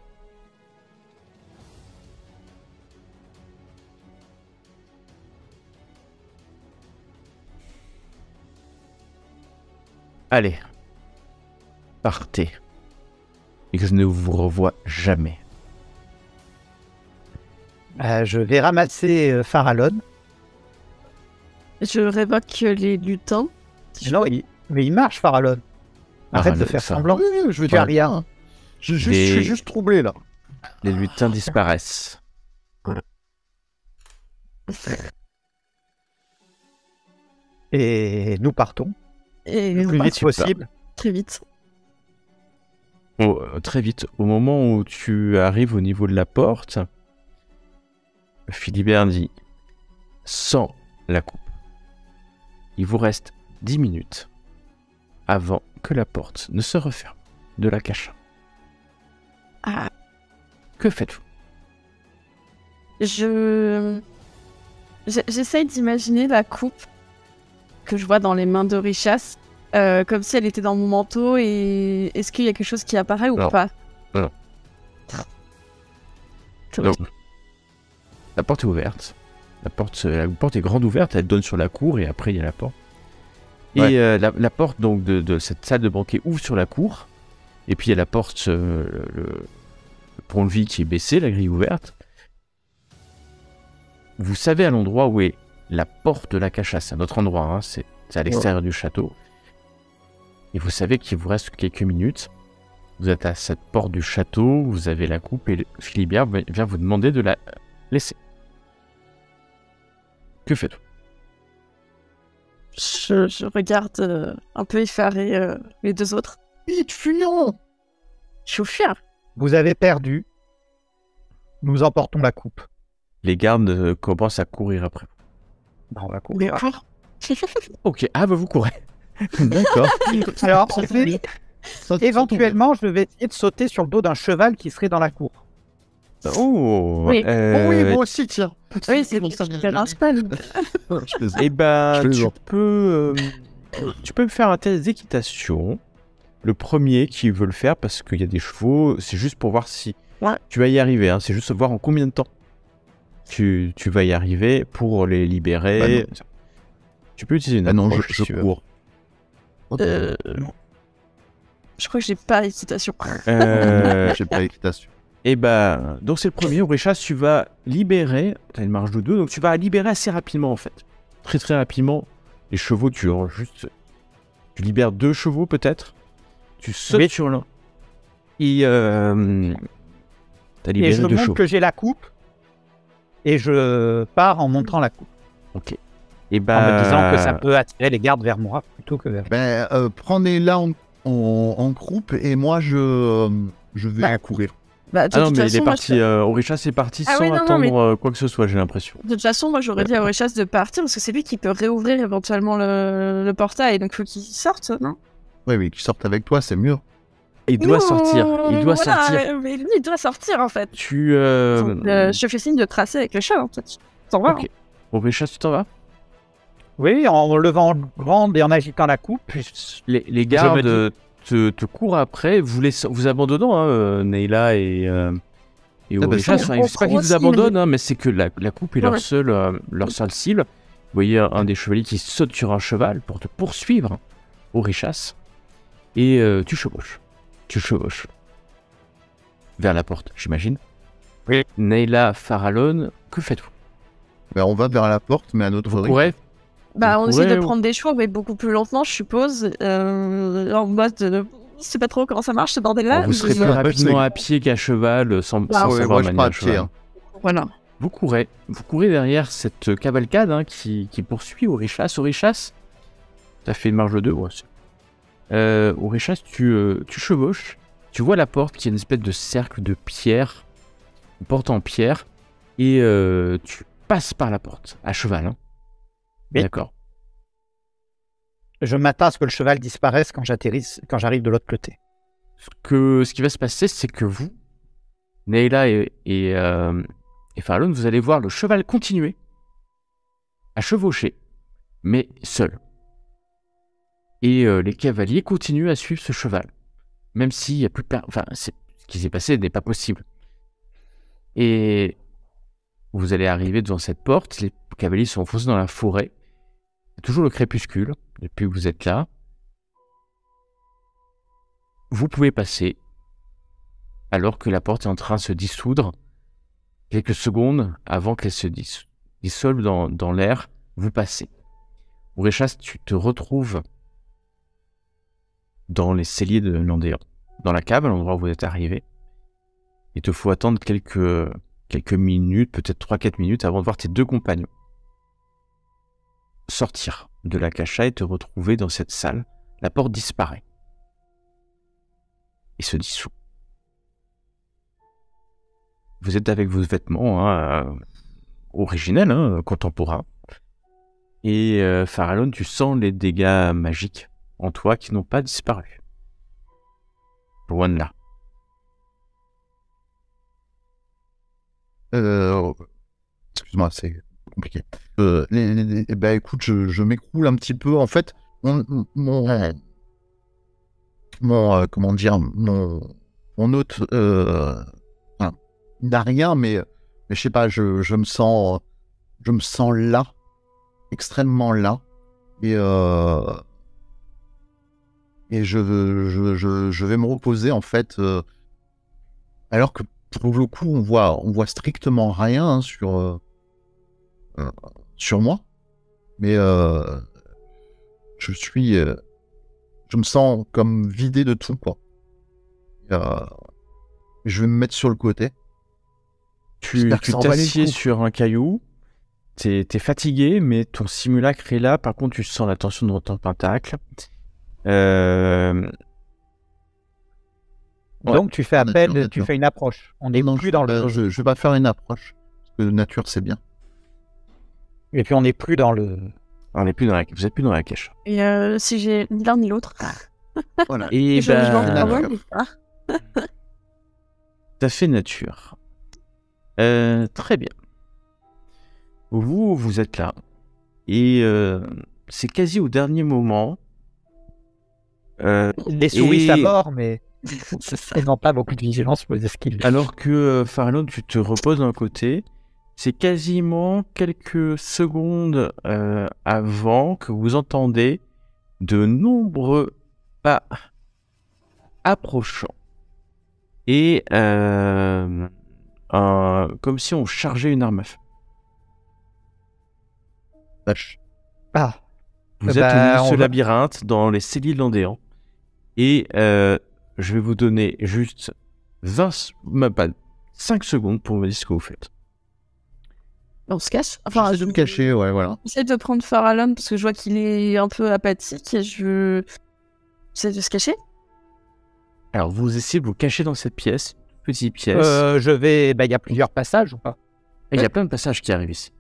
Allez, partez. Et que je ne vous revoie jamais. Je vais ramasser Farallon. Je révoque les lutins. Non, mais il marche, Farallon. Arrête de faire semblant. Oui, je veux Tu as dire rien. Je suis juste troublé là. Les lutins disparaissent. Et nous partons. Et Le plus vite possible. très vite. Très vite, au moment où tu arrives au niveau de la porte, Philibert dit « Sans la coupe, il vous reste 10 minutes avant que la porte ne se referme de la cacha. Ah. Que faites-vous » J'essaye d'imaginer la coupe que je vois dans les mains de Richas, comme si elle était dans mon manteau, et est-ce qu'il y a quelque chose qui apparaît ou Non. pas? Non. Donc, la porte est ouverte. La porte est grande ouverte, elle donne sur la cour et après il y a la porte. Et Ouais. la porte donc de cette salle de banquet ouvre sur la cour. Et puis il y a la porte, le pont-levis qui est baissé, la grille ouverte. Vous savez à l'endroit où est la porte de la cacha, c'est un autre endroit, hein, c'est à l'extérieur du château. Et vous savez qu'il vous reste quelques minutes. Vous êtes à cette porte du château, vous avez la coupe et Philibert vient vous demander de la laisser. Que faites-vous? Je regarde un peu effaré les deux autres. Vite, fuyons! Je suis au fier. Vous avez perdu. Nous emportons la coupe. Les gardes commencent à courir après vous. On va courir. Ok, bah vous courez. D'accord. Alors, éventuellement, je vais essayer de sauter sur le dos d'un cheval qui serait dans la cour. Oh, Oui. Oui, moi aussi, tiens. Oui, c'est pour ça que je fais un spell. Eh ben, Je plaisante. tu peux me faire un test d'équitation. Le premier qui veut le faire, parce qu'il y a des chevaux, c'est juste pour voir si Ouais. tu vas y arriver. Hein, c'est juste voir en combien de temps tu vas y arriver pour les libérer. Tu peux utiliser une Ah non, approche je si tu veux. cours. Je crois que j'ai pas d'excitation. J'ai pas d'équitation. Et ben, donc c'est le premier. Oréchas, tu vas libérer. T'as une marge de 2, donc tu vas libérer assez rapidement en fait. Très très rapidement. Les chevaux, tu libères 2 chevaux peut-être. Tu sautes Oui. sur l'un. Et t'as Et libéré je 2 montre chevaux. que j'ai la coupe. Et je pars en montrant la coupe. Ok. Et En ben, me disant que ça peut attirer les gardes vers moi plutôt que vers... Ben, prenez-la en groupe et moi je vais courir. Bah, de Ah non, toute mais il façon, est moi, parti. Oréchas est parti Ah sans oui, non, non, attendre quoi que ce soit, j'ai l'impression. de toute façon, moi j'aurais dit à Orechas de partir parce que c'est lui qui peut réouvrir éventuellement le portail, donc faut qu'il sorte, non? Oui, mais qui sortent avec toi, c'est mieux. Il doit Non, sortir. Il doit voilà, sortir. Mais lui, il doit sortir en fait. Tu. Donc, je fais signe de tracer avec le chat, en fait. T'en vas, Ok. Oréchas, tu t'en vas? Oui, en levant grande et en agitant la coupe. Les gardes me te courent après, vous abandonnant, hein, Neila et bah, Oréchas. c'est Enfin, c'est pas qu'ils vous aussi, abandonnent, hein, mais c'est que la coupe est leur Ouais. seule cible. Vous voyez un des chevaliers qui saute sur un cheval pour te poursuivre, Oréchas, et tu chevauches. Tu chevauches. vers la porte, j'imagine. Oui. Neyla, Farallon, que faites-vous? Ben, on va vers la porte, mais à notre Vous rythme. courez? Bah, Vous on essaie de courez, prendre des chevaux, mais beaucoup plus lentement, je suppose. En mode, je sais pas trop comment ça marche ce bordel-là. Vous serez mais, plus en fait, rapidement c'est- à pied qu'à cheval, sans Bah, sans ouais, savoir moi, je manier pars un à pied, cheval. hein. Voilà. Vous courez derrière cette cavalcade qui poursuit Orichas. Orichas, t'as fait une marge de 2, ouais. Orichas, tu chevauches, tu vois la porte qui est une espèce de cercle de pierre, une porte en pierre, et tu passes par la porte, à cheval. Hein. Oui. D'accord. Je m'attends à ce que le cheval disparaisse quand j'arrive de l'autre côté. Ce qui va se passer, c'est que vous, Neyla et Farallon, vous allez voir le cheval continuer à chevaucher, mais seul. Et les cavaliers continuent à suivre ce cheval, même s'il n'y a plus enfin, ce qui s'est passé n'est pas possible. Et vous allez arriver devant cette porte, les cavaliers sont enfoncés dans la forêt. C'est toujours le crépuscule, depuis que vous êtes là. Vous pouvez passer, alors que la porte est en train de se dissoudre, quelques secondes avant qu'elle se dissolve dans l'air, vous passez. Orichas, tu te retrouves dans les celliers de Landéan, dans la cave, à l'endroit où vous êtes arrivé. Il te faut attendre quelques minutes, peut-être 3-4 minutes, avant de voir tes deux compagnons sortir de la cacha et te retrouver dans cette salle. La porte disparaît et se dissout. Vous êtes avec vos vêtements originels, contemporains. Et Farallon, tu sens les dégâts magiques en toi qui n'ont pas disparu. Loin de là. Excuse-moi, c'est compliqué. Ben écoute, je m'écroule un petit peu. En fait, comment dire, mon hôte n'a rien, mais je sais pas, je me sens là, extrêmement là, et je vais me reposer en fait, alors que pour le coup on voit strictement rien hein, sur moi, mais je me sens comme vidé de tout quoi. Je vais me mettre sur le côté. Tu t'assieds sur un caillou, t'es fatigué, mais ton simulacre est là. Par contre, tu sens la tension dans ton pentacle. Donc tu fais appel, tu fais une approche. On n'est plus dans le... Je vais pas faire une approche, parce que nature c'est bien. Et puis on n'est plus dans le... Vous n'êtes plus dans la cache. Et si j'ai ni l'un ni l'autre. Voilà. Et Je t'as fait nature. Très bien. Vous êtes là. Et c'est quasi au dernier moment. Les souris ça mord, mais elles n'ont pas beaucoup de vigilance pour les esquives. Alors que Farallon, tu te reposes d'un côté. C'est quasiment quelques secondes avant que vous entendez de nombreux pas approchant. Et comme si on chargeait une arme à feu. Ah. Vous êtes au milieu de ce labyrinthe dans les celliers de Landéan. Et je vais vous donner juste 5 secondes pour me dire ce que vous faites. On se cache. Enfin, je vais me cacher, ouais, voilà. J'essaie de prendre Farallon parce que je vois qu'il est un peu apathique et j'essaie de se cacher. Alors, vous essayez de vous cacher dans cette pièce, petite pièce. Je vais... Il y a plusieurs passages ou pas? Et il y a plein de passages qui arrivent ici.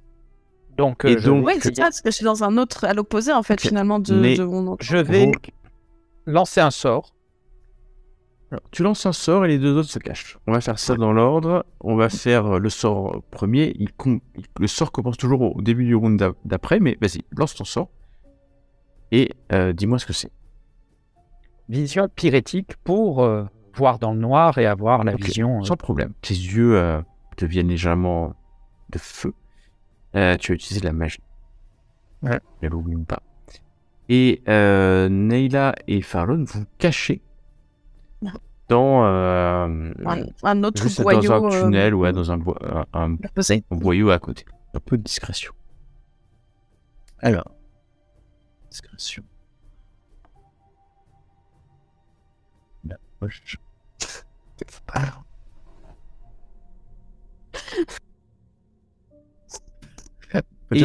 Donc, ouais, c'est ça, parce que je suis dans un autre, à l'opposé, en fait, finalement, de mon endroit. Je vais lancer un sort. Alors, tu lances un sort et les deux autres se cachent. On va faire ça dans l'ordre. On va faire le sort premier. Le sort commence toujours au début du round d'après, mais vas-y, lance ton sort. Et dis-moi ce que c'est. Vision pyrétique pour voir dans le noir et avoir la vision... Sans problème. Tes yeux deviennent légèrement de feu. Tu vas utiliser de la magie. Ouais. Ne l'oublie pas. Et Neyla et Farallon, vous cachez dans Un autre juste boyau. dans un tunnel, ouais, dans un Posé. boyau à côté. Un peu de discrétion. Alors, discrétion. La poche. Peut-être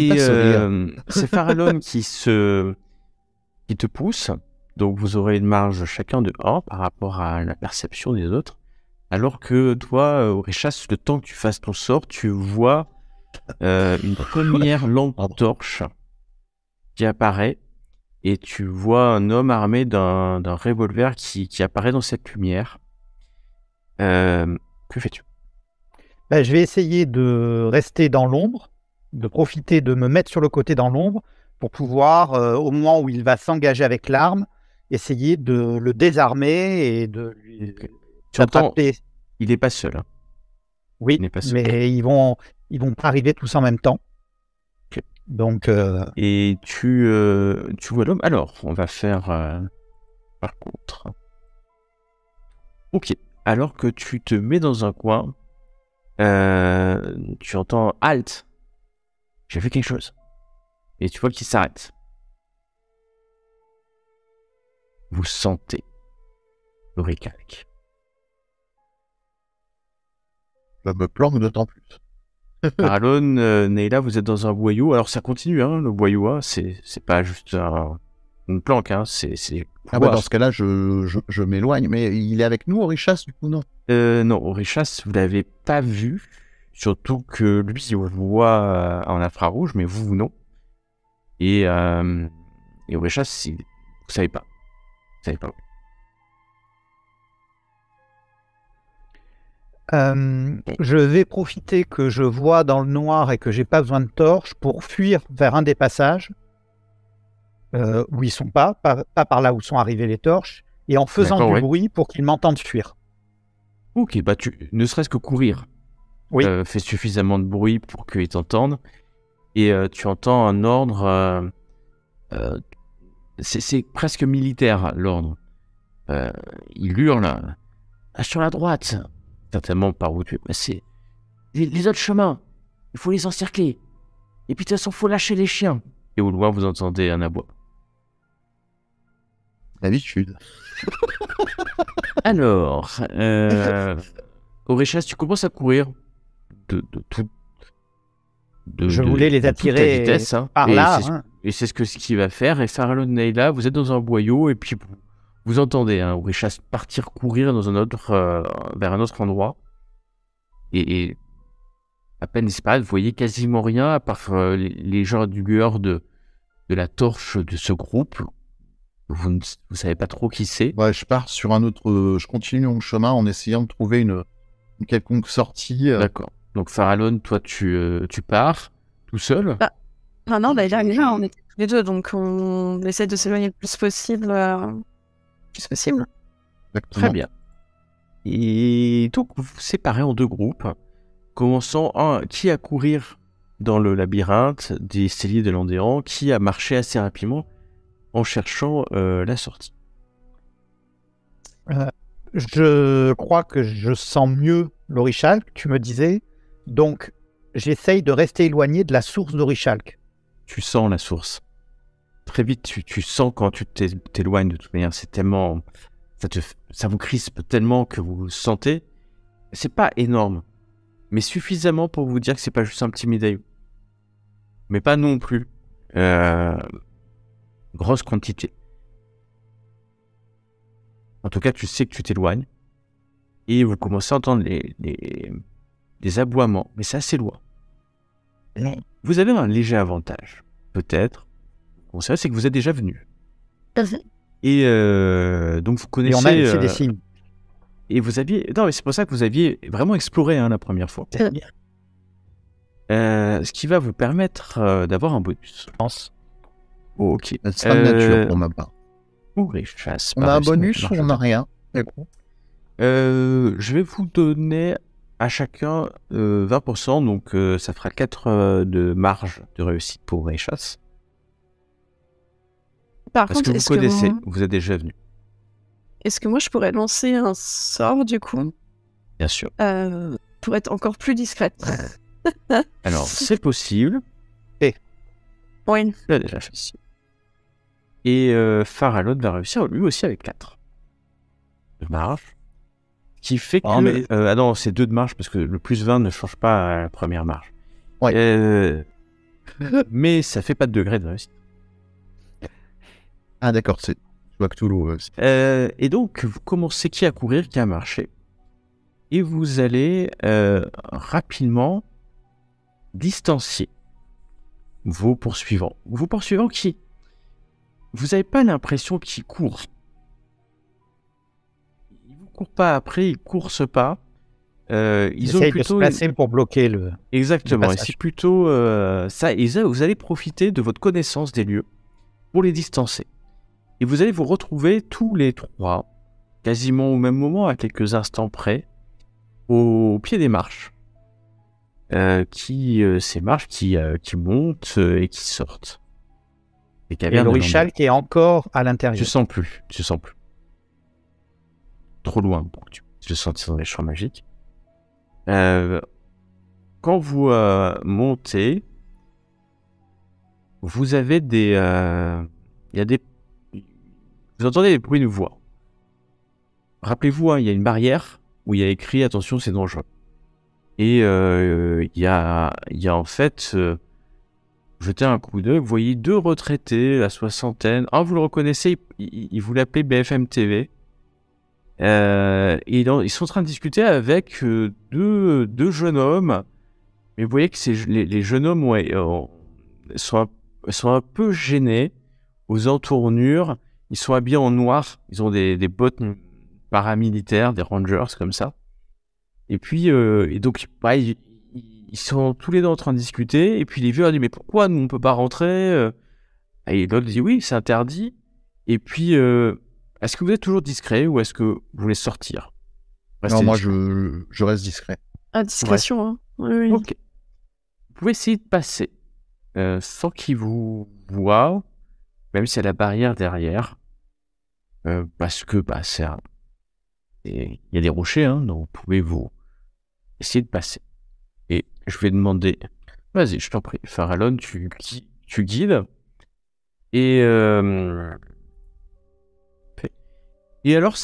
pas sourire. C'est Farallon qui te pousse. Donc vous aurez une marge chacun de 1 par rapport à la perception des autres. Alors que toi, Aurichas, le temps que tu fasses ton sort, tu vois une première lampe torche qui apparaît. Et tu vois un homme armé d'un revolver qui apparaît dans cette lumière. Que fais-tu? Je vais essayer de rester dans l'ombre, de profiter de me mettre sur le côté dans l'ombre pour pouvoir, au moment où il va s'engager avec l'arme, essayer de le désarmer et de lui Tu entends, attraper. il n'est pas seul. Hein. Oui, il n'est pas seul. mais ils vont pas arriver tous en même temps. Ok. Donc, Et tu vois l'homme. Alors, on va faire par contre. Ok. Alors que tu te mets dans un coin, tu entends halt. J'ai fait quelque chose. Et tu vois qu'il s'arrête. Vous sentez le récalque. Je me planque d'autant plus. Farallon, Neila, vous êtes dans un boyau. Alors ça continue, hein, le boyau. Hein, c'est pas juste une planque. Hein, c'est Ah ouais, dans ce cas-là, je m'éloigne. Mais il est avec nous, Aurichas, du coup, non? Non, Aurichas, vous l'avez pas vu. Surtout que lui, il vous voit en infrarouge, mais vous, non. Et Aurichas, vous savez pas. Vous savez pas. je vais profiter que je vois dans le noir et que j'ai pas besoin de torche pour fuir vers un des passages où ils sont pas par là où sont arrivées les torches, et en faisant D'accord, du ouais. bruit pour qu'ils m'entendent fuir. Ok, bah ne serait-ce que courir. Oui. Fais suffisamment de bruit pour qu'ils t'entendent. Et tu entends un ordre. C'est presque militaire, l'ordre. Il hurle. Sur la droite. Certainement par où tu es passé. Les autres chemins. Il faut les encercler. Et puis de toute façon, il faut lâcher les chiens. Et au loin, vous entendez un aboi. D'habitude. Alors, Aurichas, tu commences à courir de Je voulais les à toute ta attirer vitesse, hein. par Et là. c'est Hein. Et c'est ce qu'il va faire. Et Farallon, Neila, vous êtes dans un boyau et puis vous entendez Aurichas partir courir dans un autre, vers un autre endroit. Et à peine disparaître, vous voyez quasiment rien à part les genres de lueur de la torche de ce groupe. Vous savez pas trop qui c'est. Ouais, je pars sur un autre. Je continue mon chemin en essayant de trouver une quelconque sortie. D'accord. Donc Farallon, toi tu pars tout seul. Ah non, là, on est tous les deux, donc on essaie de s'éloigner le plus possible. Exactement. Très bien. Et donc vous vous séparez en deux groupes, commençant qui à courir dans le labyrinthe des celliers de Landéan, qui a marché assez rapidement en cherchant la sortie. Je crois que je sens mieux l'Orichalque, tu me disais. Donc, j'essaye de rester éloigné de la source d'Orichalque. Tu sens la source. Très vite, tu sens quand tu t'éloignes de toute manière. C'est tellement... Ça vous crispe tellement que vous le sentez. C'est pas énorme, mais suffisamment pour vous dire que c'est pas juste un petit médaillon. Mais pas non plus. Grosse quantité. En tout cas, tu sais que tu t'éloignes. Et vous commencez à entendre des aboiements, mais c'est assez loin. Vous avez un léger avantage, peut-être. Bon, c'est vrai, c'est que vous êtes déjà venu. Et donc vous connaissez... Et on a laissé des signes. Et vous aviez... Non, mais c'est pour ça que vous aviez vraiment exploré la première fois. Ce qui va vous permettre d'avoir un bonus. Je pense. Oh, ok. Ça sera de nature pour ma part. Aurichas, On a un bonus ou on n'a rien? Je vais vous donner à chacun 20%, donc ça fera 4 de marge de réussite pour Aurichas. Par Parce contre, que vous connaissez, vous êtes déjà venu. est-ce que moi je pourrais lancer un sort du coup Bien sûr. pour être encore plus discrète? Alors, c'est possible. Oui. Tu l'as déjà fait. Et Farallon va réussir lui aussi avec 4 de marge. Qui fait que... Ah, mais- ah non, c'est 2 de marge parce que le plus 20 ne change pas à la première marge. Ouais. Mais ça fait pas de degré de réussite. Ah d'accord, c'est... Je vois Cthulhu. Et donc, vous commencez qui à courir, qui a marché. Et vous allez rapidement distancier vos poursuivants. Vos poursuivants qui... Vous n'avez pas l'impression qu'ils courent. Ils ne vous courent pas après, ils ne coursent pas. Ils ont Essayent de se plutôt... placer pour bloquer le... Exactement, et passage. c'est plutôt ça. Et ça, vous allez profiter de votre connaissance des lieux pour les distancer. Et vous allez vous retrouver tous les 3, quasiment au même moment, à quelques instants près, au pied des marches. Ces marches qui montent et qui sortent. Les Et cavernes de l'Orichal qui est encore à Landor. l'intérieur. Tu sens plus. Trop loin pour que tu puisses le sentir dans les champs magiques. Quand vous montez, vous avez des... Vous entendez des bruits de voix. Rappelez-vous, hein, il y a une barrière où il y a écrit « Attention, c'est dangereux ». Et il y a en fait... jetez un coup d'œil, vous voyez 2 retraités, la soixantaine. Un, vous le reconnaissez, il vous l'appelait BFM TV. Et ils sont en train de discuter avec deux jeunes hommes. Mais vous voyez que les jeunes hommes sont un peu gênés aux entournures. Ils sont habillés en noir. Ils ont des bottes paramilitaires, des rangers comme ça. Et puis, et donc, pareil, ils sont tous les deux en train de discuter. Et puis les vieux ont dit, mais pourquoi nous on peut pas rentrer? Et l'autre dit, oui, c'est interdit. Et puis, est-ce que vous êtes toujours discret ou est-ce que vous voulez sortir? Non, moi je reste discret. À discrétion, hein. Oui. Ok. Vous pouvez essayer de passer sans qu'ils vous voient, même s'il y a la barrière derrière. Parce que il y a des rochers, hein, donc vous pouvez vous essayer de passer. Et je vais demander... Vas-y, je t'en prie. Farallon, tu guides. Et alors,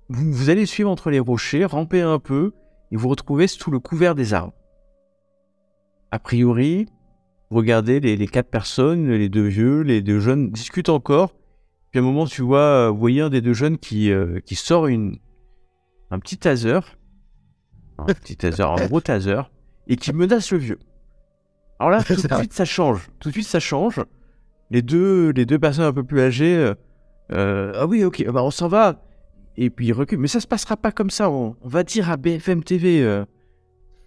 vous allez suivre entre les rochers, ramper un peu, et vous retrouvez sous le couvert des arbres. A priori, vous regardez les 4 personnes, les 2 vieux, les 2 jeunes discutent encore. Puis à un moment, vous voyez un des 2 jeunes qui sort un petit taser. Un gros taser, et qui menace le vieux. Alors là, tout de suite, ça change. Les deux personnes un peu plus âgées, ah oui, ok, bah on s'en va. Et puis ils reculent. Mais ça se passera pas comme ça. On va dire à BFM TV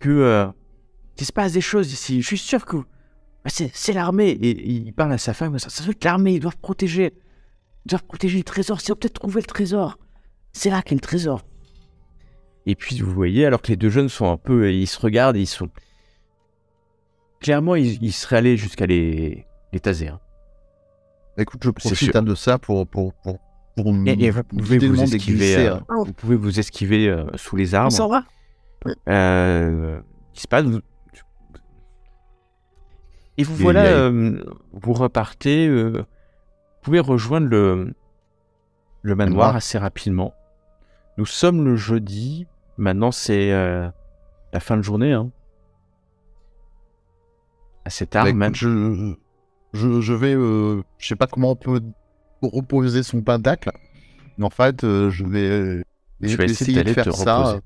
qu'il se passe des choses ici. Je suis sûr que c'est l'armée. Et il parle à sa femme. Ça se fait que l'armée, ils doivent protéger le trésor. Si on peut-être trouver le trésor, c'est là qu'est le trésor. Et puis vous voyez, alors que les 2 jeunes sont un peu, ils se regardent, ils sont clairement, ils seraient allés jusqu'à les taser. Hein. Écoute, je profite de ça pour et vous pouvez vous esquiver. Vous pouvez vous esquiver sous les arbres. On s'en va. Qui se passe et vous voilà, vous repartez. Vous pouvez rejoindre le manoir assez rapidement. Nous sommes le jeudi. Maintenant, c'est la fin de journée. Hein. Assez tard, même. Je vais... je sais pas comment on peut reposer son pentacle. Mais en fait, je vais essayer de faire ça.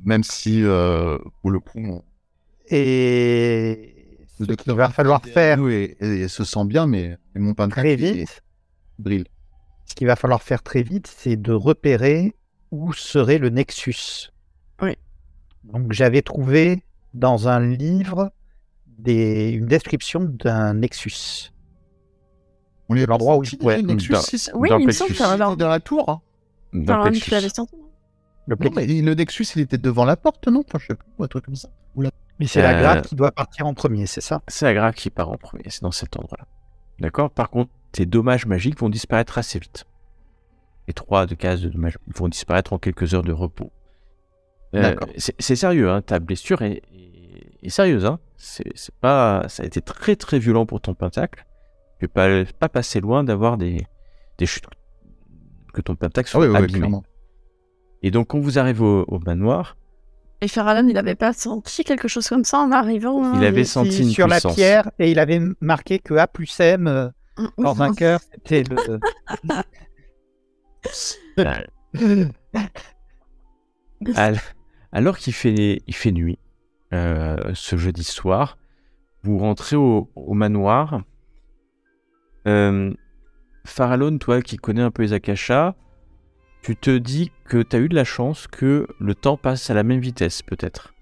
Même si, pour le coup... Et ce qu'il va falloir faire... Et se sent bien, mais mon pentacle... Très vite. Brille. Ce qu'il va falloir faire très vite, c'est de repérer où serait le Nexus. Oui. Donc j'avais trouvé dans un livre une description d'un Nexus. On est l'endroit où le Nexus, oui, il me semble que dans la tour. Hein. Dans le Plexus. Le Nexus, il était devant la porte, non? Enfin, je sais plus, un truc comme ça. Mais c'est la grave qui doit partir en premier, c'est ça? C'est la grave qui part en premier, c'est dans cet endroit-là. D'accord? Par contre, tes dommages magiques vont disparaître assez vite. les 3 de cases de dommages vont disparaître en quelques heures de repos. D'accord. C'est sérieux, hein, ta blessure est sérieuse. Hein. C'est pas, ça a été très très violent pour ton pentacle. Tu peux pas passer loin d'avoir des chutes, que ton pentacle soit abîmé. Clairement. Et donc quand vous arrivez au manoir, Et Farallon, il avait pas senti quelque chose comme ça en arrivant hein, il avait senti une sur la puissance. pierre et il avait marqué que A plus M dans un cœur, c'était le. Alors qu'il fait nuit, ce jeudi soir, vous rentrez au manoir. Farallon, toi qui connais un peu les akashas, tu te dis que tu as eu de la chance que le temps passe à la même vitesse, peut-être.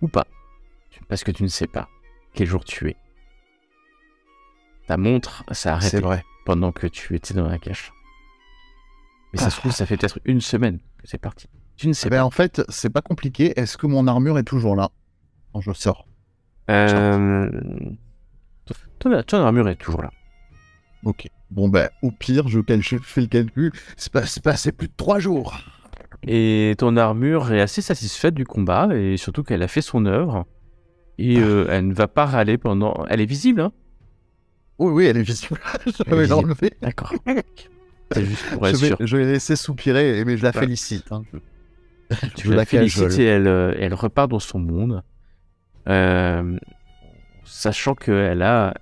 Ou pas. Parce que tu ne sais pas quel jour tu es. Ta montre s'est arrêtée C'est vrai. pendant que tu étais dans la cache. Mais ça se trouve, ça fait peut-être une semaine que c'est parti. Tu ne sais pas. En fait, c'est pas compliqué. Est-ce que mon armure est toujours là quand je sors? Ton armure est toujours là. Ok. Bon, au pire, je fais le calcul. C'est passé plus de 3 jours. Et ton armure est assez satisfaite du combat, et surtout qu'elle a fait son œuvre. Et elle ne va pas râler pendant... Elle est visible, hein? Oui, elle est visible. Je vais l'enlever. D'accord. C'est juste pour être sûr. Je vais laisser soupirer, mais je la félicite. Hein. Tu la félicites et elle repart dans son monde. Sachant qu'elle a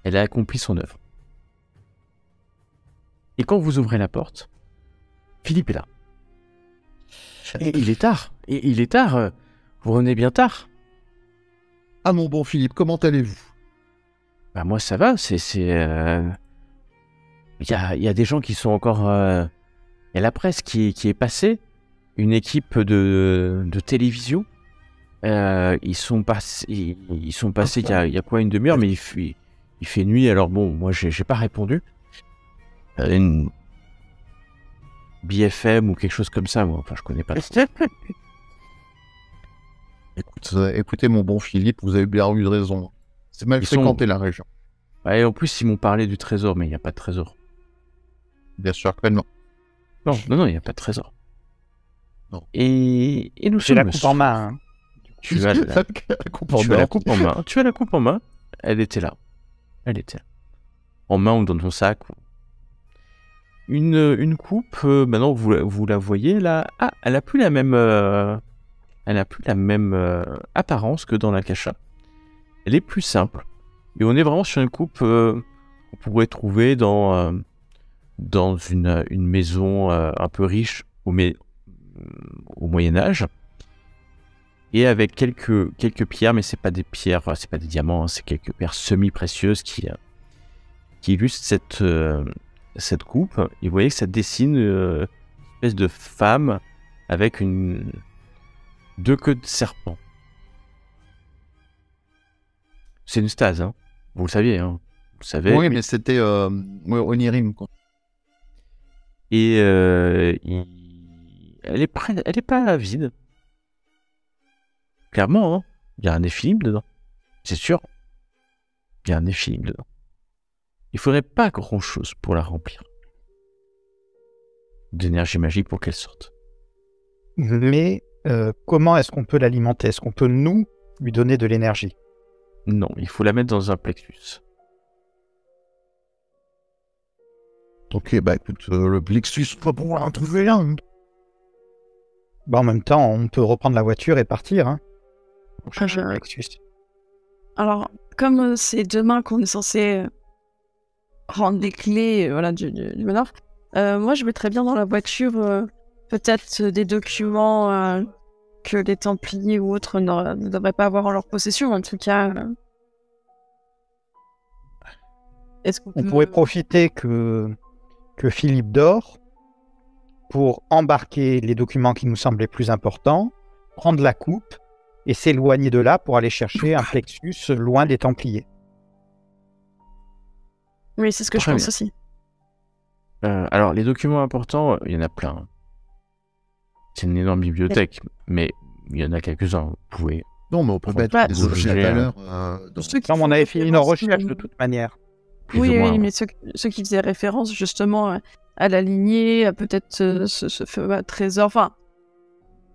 accompli son œuvre. Et quand vous ouvrez la porte, Philippe est là. Et il est tard. Vous revenez bien tard. Ah mon bon Philippe, comment allez-vous? Bah moi ça va. Il y a des gens qui sont encore. Il y a la presse qui est passée, une équipe de télévision. Ils sont passés il y a quoi, une demi-heure, mais il fait nuit, alors bon, moi j'ai pas répondu. Une BFM ou quelque chose comme ça, moi, enfin je connais pas. Écoutez mon bon Philippe, vous avez bien eu raison. C'est mal fréquenté la région. Ouais, en plus ils m'ont parlé du trésor, mais il n'y a pas de trésor. Bien sûr que non. Non, il n'y a pas de trésor. Non. Et nous J'ai sommes... la coupe en main. Hein. Tu as la coupe en main. Tu as la coupe en main. Elle était là. En main ou dans ton sac. Une coupe, maintenant vous la voyez là. Ah, elle a plus la même apparence que dans la cacha. Elle est plus simple. Et on est vraiment sur une coupe qu'on pourrait trouver dans une maison un peu riche au Moyen-Âge. Et avec quelques pierres, mais c'est pas des pierres, c'est pas des diamants, hein, c'est quelques pierres semi-précieuses qui illustrent cette coupe. Et vous voyez que ça dessine une espèce de femme avec deux queues de serpent. C'est une stase, hein. Vous le saviez, hein. Vous savez. Oui, mais c'était Onirim, quoi. Et elle est pas vide. Clairement, hein. Il y a un Néphilim dedans. C'est sûr. Il y a un Néphilim dedans. Il faudrait pas grand-chose pour la remplir. D'énergie magique pour qu'elle sorte. Mais comment est-ce qu'on peut l'alimenter? Est-ce qu'on peut, nous, lui donner de l'énergie? Non, il faut la mettre dans un plexus. Ok, écoute, le plexus, pas pour en trouver un. En même temps, on peut reprendre la voiture et partir. Hein, pour chercher le plexus. Alors, comme c'est demain qu'on est censé rendre les clés du manoir, moi je mettrais bien dans la voiture peut-être des documents que les Templiers ou autres ne devraient pas avoir en leur possession, en tout cas. Est-ce qu'on pourrait profiter que Philippe dort pour embarquer les documents qui nous semblaient plus importants, prendre la coupe et s'éloigner de là pour aller chercher un plexus loin des Templiers. Oui, c'est ce que je pense aussi. Alors, les documents importants, il y en a plein. Hein. C'est une énorme bibliothèque, mais il y en a quelques-uns. Vous pouvez... Non, mais on peut mettre des objets à valeur. Non, on avait fini nos recherches de toute manière. plus Oui, ou moins. oui, Ouais. mais ceux qui faisaient référence justement à la lignée, à peut-être ce fameux trésor. Enfin,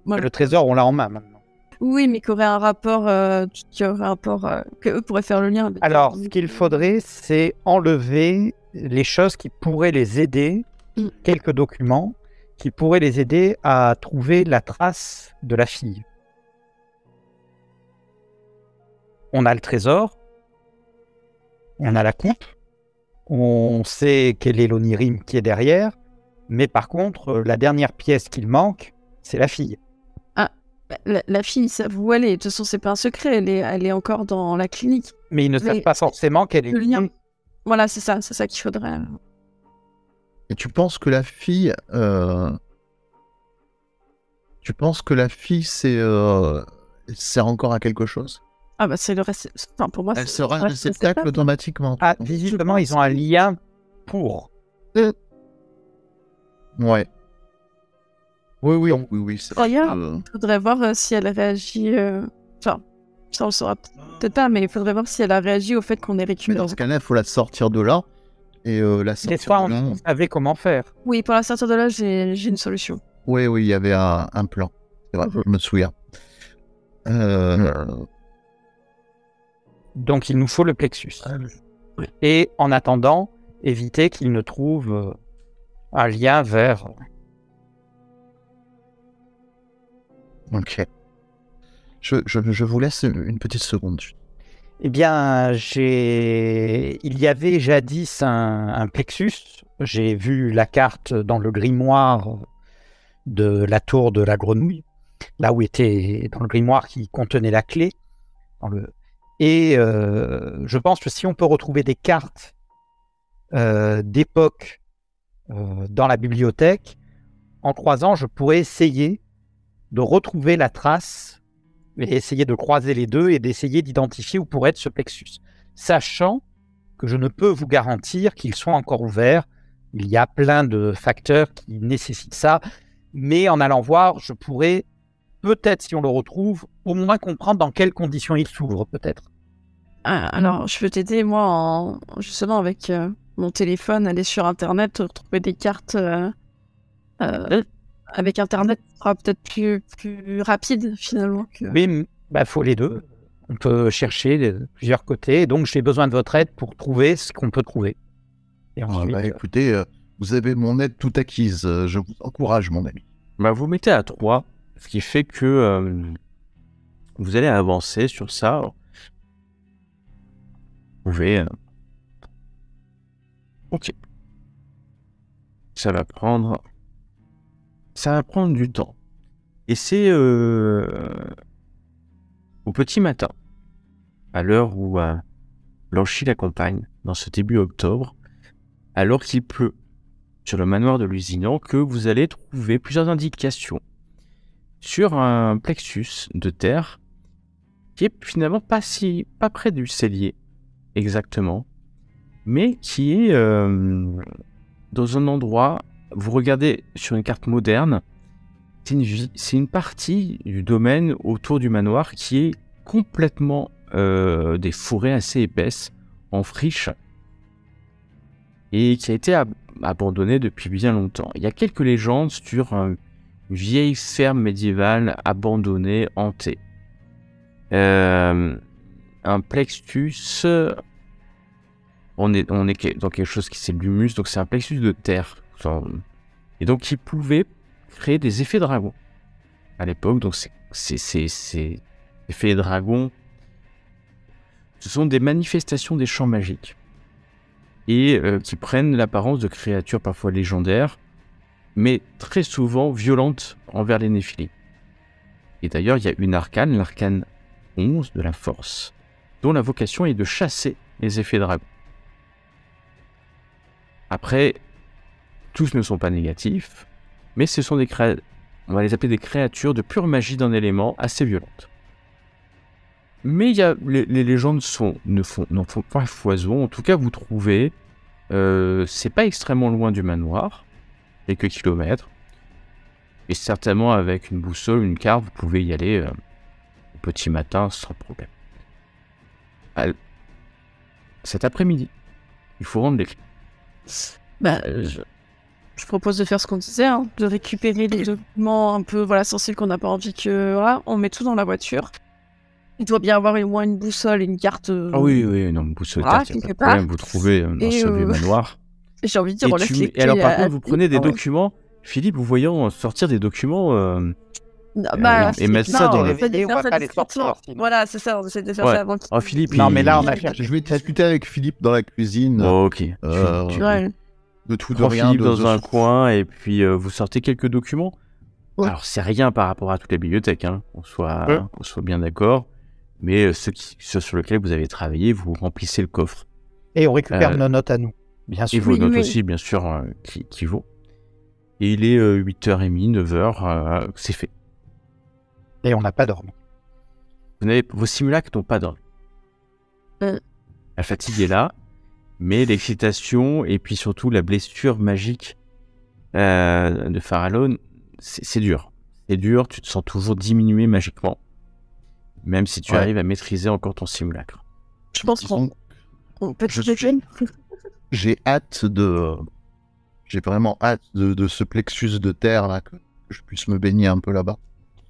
voilà. Le trésor, on l'a en main maintenant. Oui, mais qui aurait un rapport, que eux pourraient faire le lien avec. Alors, ce qu'il faudrait, c'est enlever les choses qui pourraient les aider, Mm. quelques documents qui pourraient les aider à trouver la trace de la fille. On a le trésor, on a la coupe, on sait quel est l'onirime qui est derrière, mais par contre, la dernière pièce qu'il manque, c'est la fille. Bah, la fille, ça où elle est. De toute façon, c'est pas un secret. Elle est encore dans la clinique. Mais ils ne savent Mais pas forcément qu'elle est le lien. liée. Voilà, c'est ça qu'il faudrait. Et tu penses que la fille, sert encore à quelque chose? Ah bah c'est le reste. Enfin, pour moi, Elle c'est sera un le réceptacle automatiquement. Ah, visiblement, ils ont un lien pour. Ouais. Oui, c'est vrai. D'ailleurs, il faudrait voir si elle réagit. Enfin, ça on le saura peut-être pas, mais il faudrait voir si elle a réagi au fait qu'on ait Mais récupéré. dans ce cas-là, il faut la sortir de là. Et la Des sortir fois, de là. on savait comment faire. Oui, pour la sortir de là, j'ai une solution. Oui, il y avait un plan. C'est vrai, je me souviens. Donc, il nous faut le plexus. Oui. Et en attendant, éviter qu'il ne trouve un lien vers. Ok. Je vous laisse une petite seconde. Eh bien, il y avait jadis un plexus. J'ai vu la carte dans le grimoire de la tour de la grenouille, là où était dans le grimoire qui contenait la clé. Et je pense que si on peut retrouver des cartes d'époque dans la bibliothèque, en 3 ans, je pourrais essayer de retrouver la trace et essayer de croiser les deux et d'essayer d'identifier où pourrait être ce plexus. Sachant que je ne peux vous garantir qu'ils sont encore ouverts. Il y a plein de facteurs qui nécessitent ça. Mais en allant voir, je pourrais, peut-être si on le retrouve, au moins comprendre dans quelles conditions il s'ouvre, peut-être. Ah, alors, je peux t'aider, moi, justement, avec mon téléphone, aller sur Internet, retrouver des cartes. Avec Internet, ce sera peut-être plus rapide, finalement. Oui, faut les deux. On peut chercher de plusieurs côtés. Donc, j'ai besoin de votre aide pour trouver ce qu'on peut trouver. Et ensuite, Écoutez, vous avez mon aide toute acquise. Je vous encourage, mon ami. Bah, vous mettez à 3, ce qui fait que vous allez avancer sur ça. Vous pouvez... Ok. Ça va prendre du temps. Et c'est au petit matin, à l'heure où Blanchi l'accompagne, dans ce début octobre, alors qu'il pleut sur le manoir de Lusignan, que vous allez trouver plusieurs indications sur un plexus de terre qui est finalement pas près du cellier exactement, mais qui est dans un endroit. Vous regardez sur une carte moderne, c'est une partie du domaine autour du manoir qui est complètement des forêts assez épaisses, en friche, et qui a été abandonnée depuis bien longtemps. Il y a quelques légendes sur une vieille ferme médiévale abandonnée, hantée. Un plexus, on est dans quelque chose qui c'est l'humus, donc c'est un plexus de terre. Et donc qui pouvait créer des effets dragons à l'époque. Donc ces effets dragons, ce sont des manifestations des champs magiques et qui prennent l'apparence de créatures parfois légendaires, mais très souvent violentes envers les Néphilim. Et d'ailleurs, il y a une arcane, l'arcane 11 de la force, dont la vocation est de chasser les effets dragons. Après, tous ne sont pas négatifs, mais ce sont on va les appeler des créatures de pure magie d'un élément assez violente. Mais les légendes n'en font pas foison. En tout cas, vous trouvez, c'est pas extrêmement loin du manoir, quelques kilomètres, et certainement avec une boussole, une carte, vous pouvez y aller au petit matin sans problème. Cet après-midi, Il faut rendre les clés. Bah, je propose de faire ce qu'on disait, hein, de récupérer les documents un peu sensibles qu'on n'a pas envie que... Voilà, on met tout dans la voiture. Il doit bien avoir au moins une boussole et une carte. Ah oui, non, boussole, voilà, carte, y a pas de quelque problème, part. vous trouvez un Et, seul vieux manoir. J'ai envie de dire, on laisse les Et alors, clés par à contre, vous prenez des Philippe. documents. Philippe, vous voyant sortir des documents et mettre ça dans on le... essaie de Et on faire va ça pas les discrètement. sortir, sinon. Voilà, c'est ça, on essaie de faire Ouais. ça avant qu'il... Oh, Philippe, Non, mais là, on il- a cherché. Je vais discuter avec Philippe dans la cuisine Oh, ok. Ouais. de tout de Prends rien. Philippe de- dans de- un coin et puis vous sortez quelques documents. Ouais. Alors, c'est rien par rapport à toute la bibliothèque, hein, qu'on soit bien d'accord. Mais ceux sur lesquels vous avez travaillé, vous remplissez le coffre. Et on récupère nos notes à nous, bien Et sûr. vos Oui, notes oui. aussi, bien sûr, qui vaut. Et il est 8h30, 9h, c'est fait. Et on n'a pas dormi. Vos simulacres n'ont pas dormi. Euh. La fatigue est là, mais l'excitation et puis surtout la blessure magique de Farallon, c'est dur. C'est dur, tu te sens toujours diminué magiquement, même si tu Ouais. arrives à maîtriser encore ton simulacre. Je pense qu'on peut Je te suis- J'ai hâte de... J'ai vraiment hâte de ce plexus de terre là, que je puisse me baigner un peu là-bas.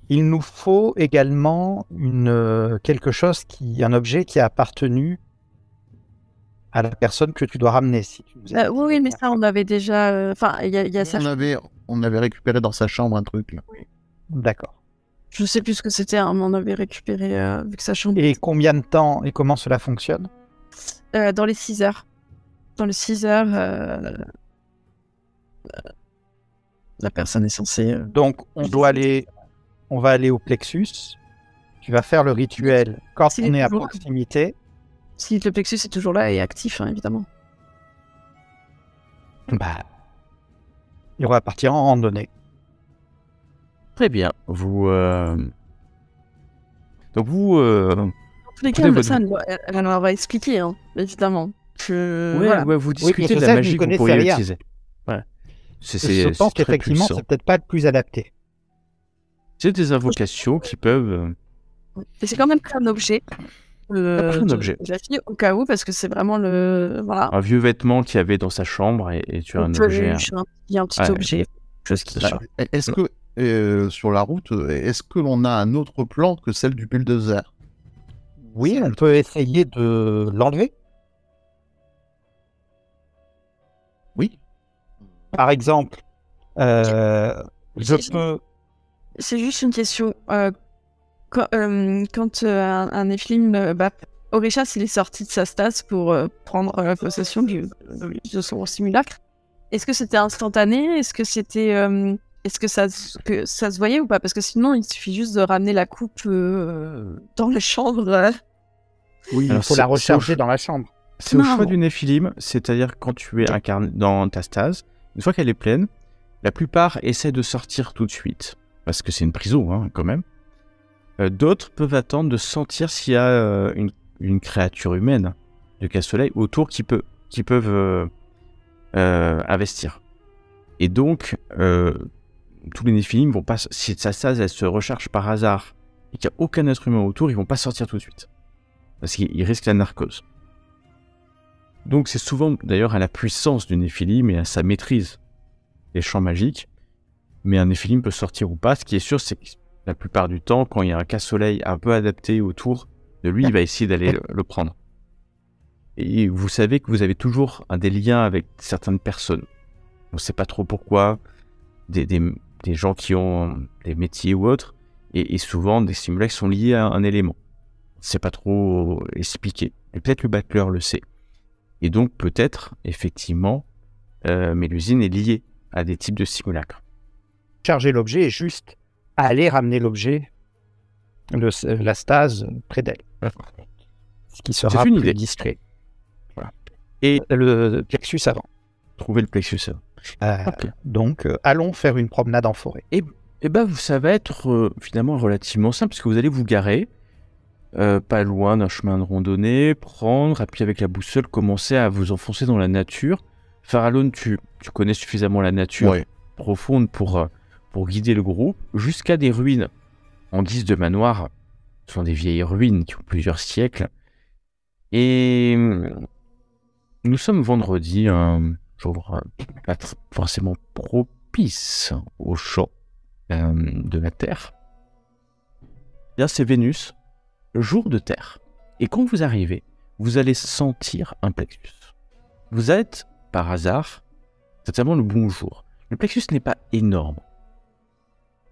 Il nous faut également quelque chose un objet qui a appartenu à la personne que tu dois ramener. Si tu nous as dit. oui, mais ça, on avait déjà... Enfin, il y a ça. On avait récupéré dans sa chambre un truc là. D'accord. Je sais plus ce que c'était, hein, mais on avait récupéré, vu que ça chambre. Et combien de temps et comment cela fonctionne? Dans les 6 heures. Dans les 6 heures, la personne est censée... Donc, on va aller au plexus. Tu vas faire le rituel quand Si, on est à toujours. proximité. Si le plexus est toujours là et actif, hein, évidemment. Et on va partir en randonnée. Très bien. Donc vous... Dans tous les cas, Prenez votre- ça, elle en va expliquer, hein, évidemment. vous discutez mais de ça, la je magie n'y que vous connaissais pourriez rien. utiliser. Ouais. Je pense très qu'effectivement, puissant. c'est peut-être pas le plus adapté. C'est des invocations qui peuvent... Et c'est quand même pris un objet. Un objet. De la fille, au cas où, parce que c'est vraiment le... Voilà. un vieux vêtement qu'il y avait dans sa chambre et tu as un Donc, objet... il y a un petit Ouais. objet. Chose qui... D'accord. Est-ce que sur la route, est-ce que l'on a un autre plan que celle du bulldozer? Oui, on peut essayer de l'enlever. Oui. Par exemple, je peux... C'est juste une question. Quand un Nephilim, Orishas, il est sorti de sa stase pour prendre possession de son simulacre. Est-ce que c'était instantané? Est-ce que c'était... Est-ce que ça se voyait ou pas? Parce que sinon, il suffit juste de ramener la coupe dans la chambre. Oui, il Alors, faut c'est- la recharger c'est au- dans la chambre. C'est au Non. choix du Néphilim, c'est-à-dire quand tu es incarné dans ta stase, une fois qu'elle est pleine, la plupart essaient de sortir tout de suite, parce que c'est une prison hein, quand même. D'autres peuvent attendre de sentir s'il y a une créature humaine de casse-soleil autour qui peuvent investir. Et donc, tous les Néphilim vont pas, si sa stase elle se recharge par hasard et qu'il n'y a aucun être humain autour, ils vont pas sortir tout de suite. Parce qu'ils risquent la narcose. Donc c'est souvent d'ailleurs à la puissance du Néphilim et à sa maîtrise des champs magiques. Mais un Néphilim peut sortir ou pas. Ce qui est sûr, c'est que la plupart du temps, quand il y a un casse-soleil un peu adapté autour de lui, il va essayer d'aller le prendre. Et vous savez que vous avez toujours des liens avec certaines personnes. On ne sait pas trop pourquoi. Des gens qui ont des métiers ou autres. Et souvent, des simulacres sont liés à un élément. On ne sait pas trop expliquer. Et peut-être le battleur le sait. Et donc, peut-être, effectivement, Mélusine est liée à des types de simulacres. Charger l'objet et juste aller ramener l'objet, la stase, près d'elle. Ce qui sera C'est une plus idée. discret. Voilà. Et le plexus avant. trouver le plexus. Ok. Donc, allons faire une promenade en forêt. Et ben, ça va être finalement relativement simple, parce que vous allez vous garer, pas loin d'un chemin de randonnée, prendre, et puis avec la boussole, commencer à vous enfoncer dans la nature. Farallon, tu connais suffisamment la nature profonde pour guider le groupe, jusqu'à des ruines en guise de manoir. Ce sont des vieilles ruines qui ont plusieurs siècles. Et Nous sommes vendredi, un jour pas forcément propice au champ de la Terre. Bien, c'est Vénus, jour de Terre. Et quand vous arrivez, vous allez sentir un plexus. Vous êtes, par hasard, totalement le bon jour. Le plexus n'est pas énorme.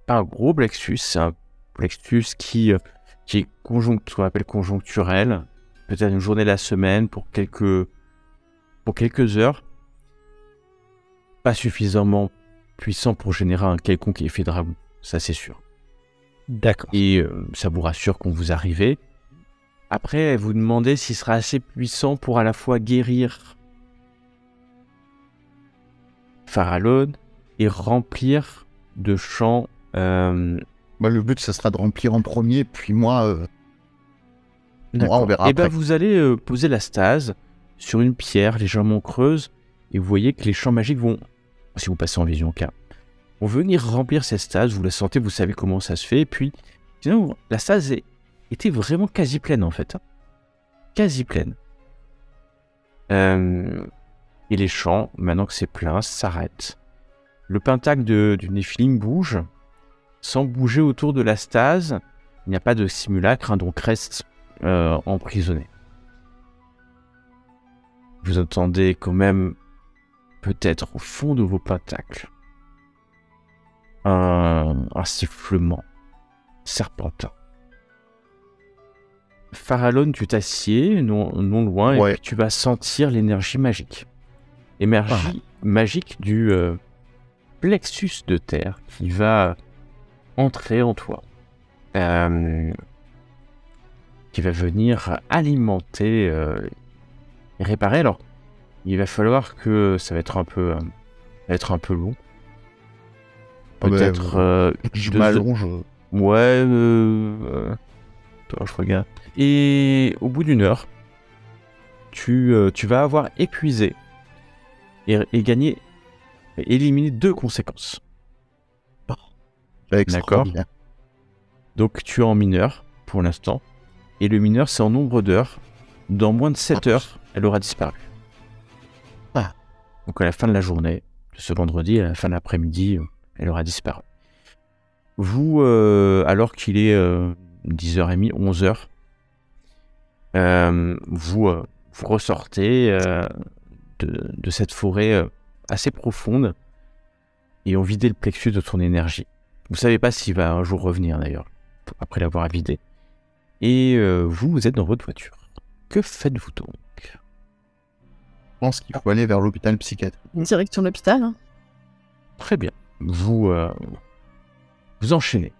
Pas un gros plexus, c'est un plexus qui est ce qu'on appelle conjoncturel. Peut-être une journée de la semaine pour quelques heures. Pas suffisamment puissant pour générer un quelconque effet dragon, ça c'est sûr. D'accord. Et ça vous rassure quand vous arrivez. Après, vous demandez s'il sera assez puissant pour à la fois guérir Farallon et remplir de champs. Le but, ça sera de remplir en premier, puis moi, on verra Et bien, après. vous allez poser la stase sur une pierre légèrement creuse et vous voyez que les champs magiques vont, si vous passez en vision K, vont venir remplir cette stase. Vous la sentez, vous savez comment ça se fait. Et puis, sinon, la stase était vraiment quasi pleine en fait. Quasi pleine. Et les champs, maintenant que c'est plein, s'arrêtent. Le pentacle du Néphilim bouge, sans bouger autour de la stase. Il n'y a pas de simulacre, donc reste emprisonné. Vous entendez quand même, peut-être au fond de vos pentacles, un sifflement serpentin. Farallon, tu t'assieds non loin, Ouais. et puis tu vas sentir l'énergie magique. Énergie magique du plexus de terre qui va entrer en toi. Qui va venir alimenter et réparer. Alors, il va falloir que ça va être un peu long. Peut-être Je 2 m'allonge. Ouais, attends, je regarde. Et au bout d'1 heure, tu vas avoir épuisé et éliminé 2 conséquences. Extraordinaire. Donc tu es en mineur pour l'instant. Et le mineur, c'est en nombre d'heures. Dans moins de 7 heures, elle aura disparu. Ah. Donc à la fin de la journée, ce vendredi, à la fin de l'après-midi, elle aura disparu. Vous, alors qu'il est 10h30, 11h, vous ressortez de cette forêt assez profonde et ont vidé le plexus de son énergie. Vous ne savez pas s'il va un jour revenir d'ailleurs, après l'avoir vidé. Et vous êtes dans votre voiture. Que faites-vous donc? Je pense qu'il faut aller vers l'hôpital psychiatrique. Direction l'hôpital. Hein. Très bien. Vous enchaînez.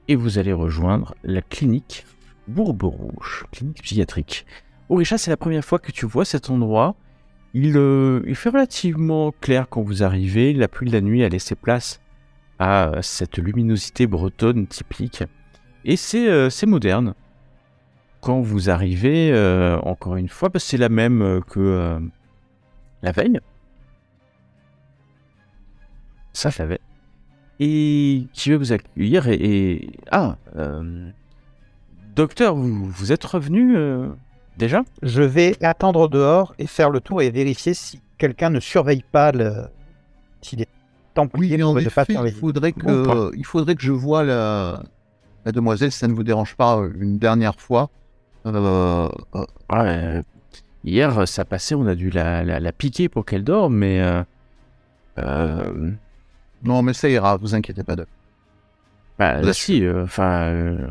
Et vous allez rejoindre la clinique Bourbe Rouge, clinique psychiatrique. Orisha, c'est la première fois que tu vois cet endroit. Il fait relativement clair quand vous arrivez. La pluie de la nuit a laissé place à cette luminosité bretonne typique. Et c'est moderne. Quand vous arrivez, encore une fois, c'est la même que la veille. Ça, je l'avais. Et qui va vous accueillir docteur, vous êtes revenu déjà? Je vais attendre dehors et faire le tour et vérifier si quelqu'un ne surveille pas s'il est templier Oui, en pour ne pas effet, surveiller. il faudrait que je voie la demoiselle, si ça ne vous dérange pas, une dernière fois. Hier, ça passait, on a dû la piquer pour qu'elle dorme, mais... Non, mais ça ira, vous inquiétez pas d'eux. Là, si, je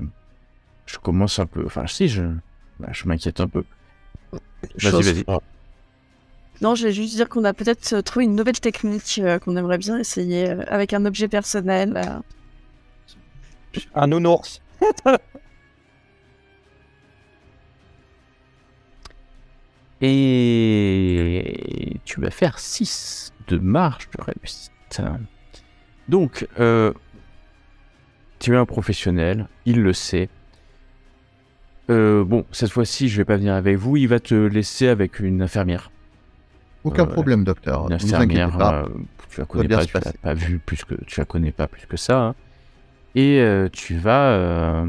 commence un peu... Enfin, si, je m'inquiète un peu. Vas-y. Non, je vais juste dire qu'on a peut-être trouvé une nouvelle technique qu'on aimerait bien essayer avec un objet personnel. Un nounours. Et tu vas faire 6 de marge de réussite. Donc, tu es un professionnel, il le sait. Bon, cette fois-ci, je vais pas venir avec vous, il va te laisser avec une infirmière. Aucun problème, docteur. Une Ne vous inquiétez infirmière, pas. tu la connais pas, tu l'as pas vue plus que tu la connais pas plus que ça. Hein. Et tu vas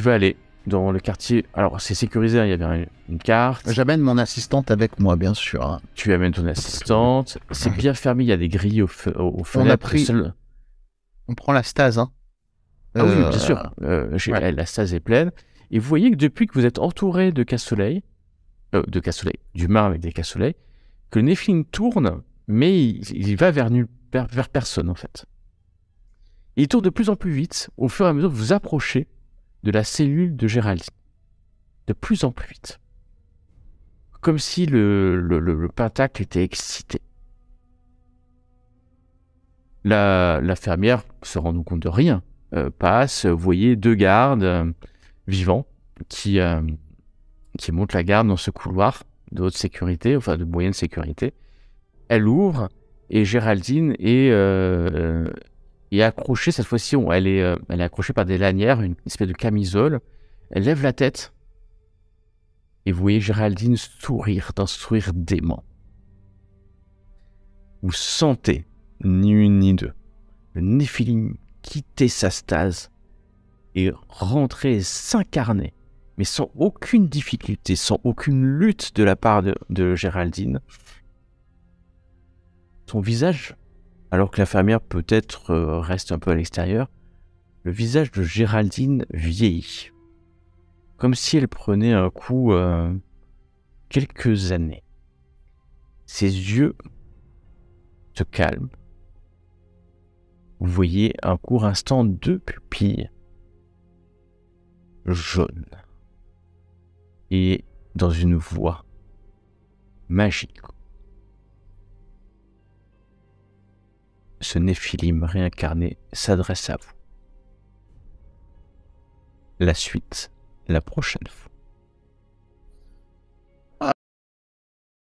aller dans le quartier. Alors, c'est sécurisé, hein, il y avait une carte. J'amène mon assistante avec moi, bien sûr. Hein. Tu amènes ton assistante. C'est bien fermé, il y a des grilles aux fenêtres. On a pris... On prend la stase, hein. Ah oui, bien sûr. La stase est pleine. Et vous voyez que depuis que vous êtes entouré de casse-soleil, du marbre avec des casse-soleil, que le Nephilim tourne, mais il va vers personne, en fait. Il tourne de plus en plus vite, au fur et à mesure que vous approchez de la cellule de Géraldine. De plus en plus vite. Comme si le pentacle était excité. La fermière, se rendant compte de rien, passe. Vous voyez 2 gardes vivants qui montent la garde dans ce couloir de haute sécurité, enfin de moyenne sécurité. Elle ouvre et Géraldine est accrochée. Cette fois-ci, elle est accrochée par des lanières, une espèce de camisole. Elle lève la tête et vous voyez Géraldine sourire d'un sourire dément. Vous sentez, ni une ni deux, le Néphilim quitter sa stase et rentrer et s'incarner, mais sans aucune difficulté, sans aucune lutte de la part de Géraldine. Son visage, alors que l'infirmière peut-être reste un peu à l'extérieur, le visage de Géraldine vieillit, comme si elle prenait un coup quelques années. Ses yeux se calment. Vous voyez un court instant 2 pupilles jaunes et dans une voix magique. Ce Néphilim réincarné s'adresse à vous. La suite, la prochaine fois.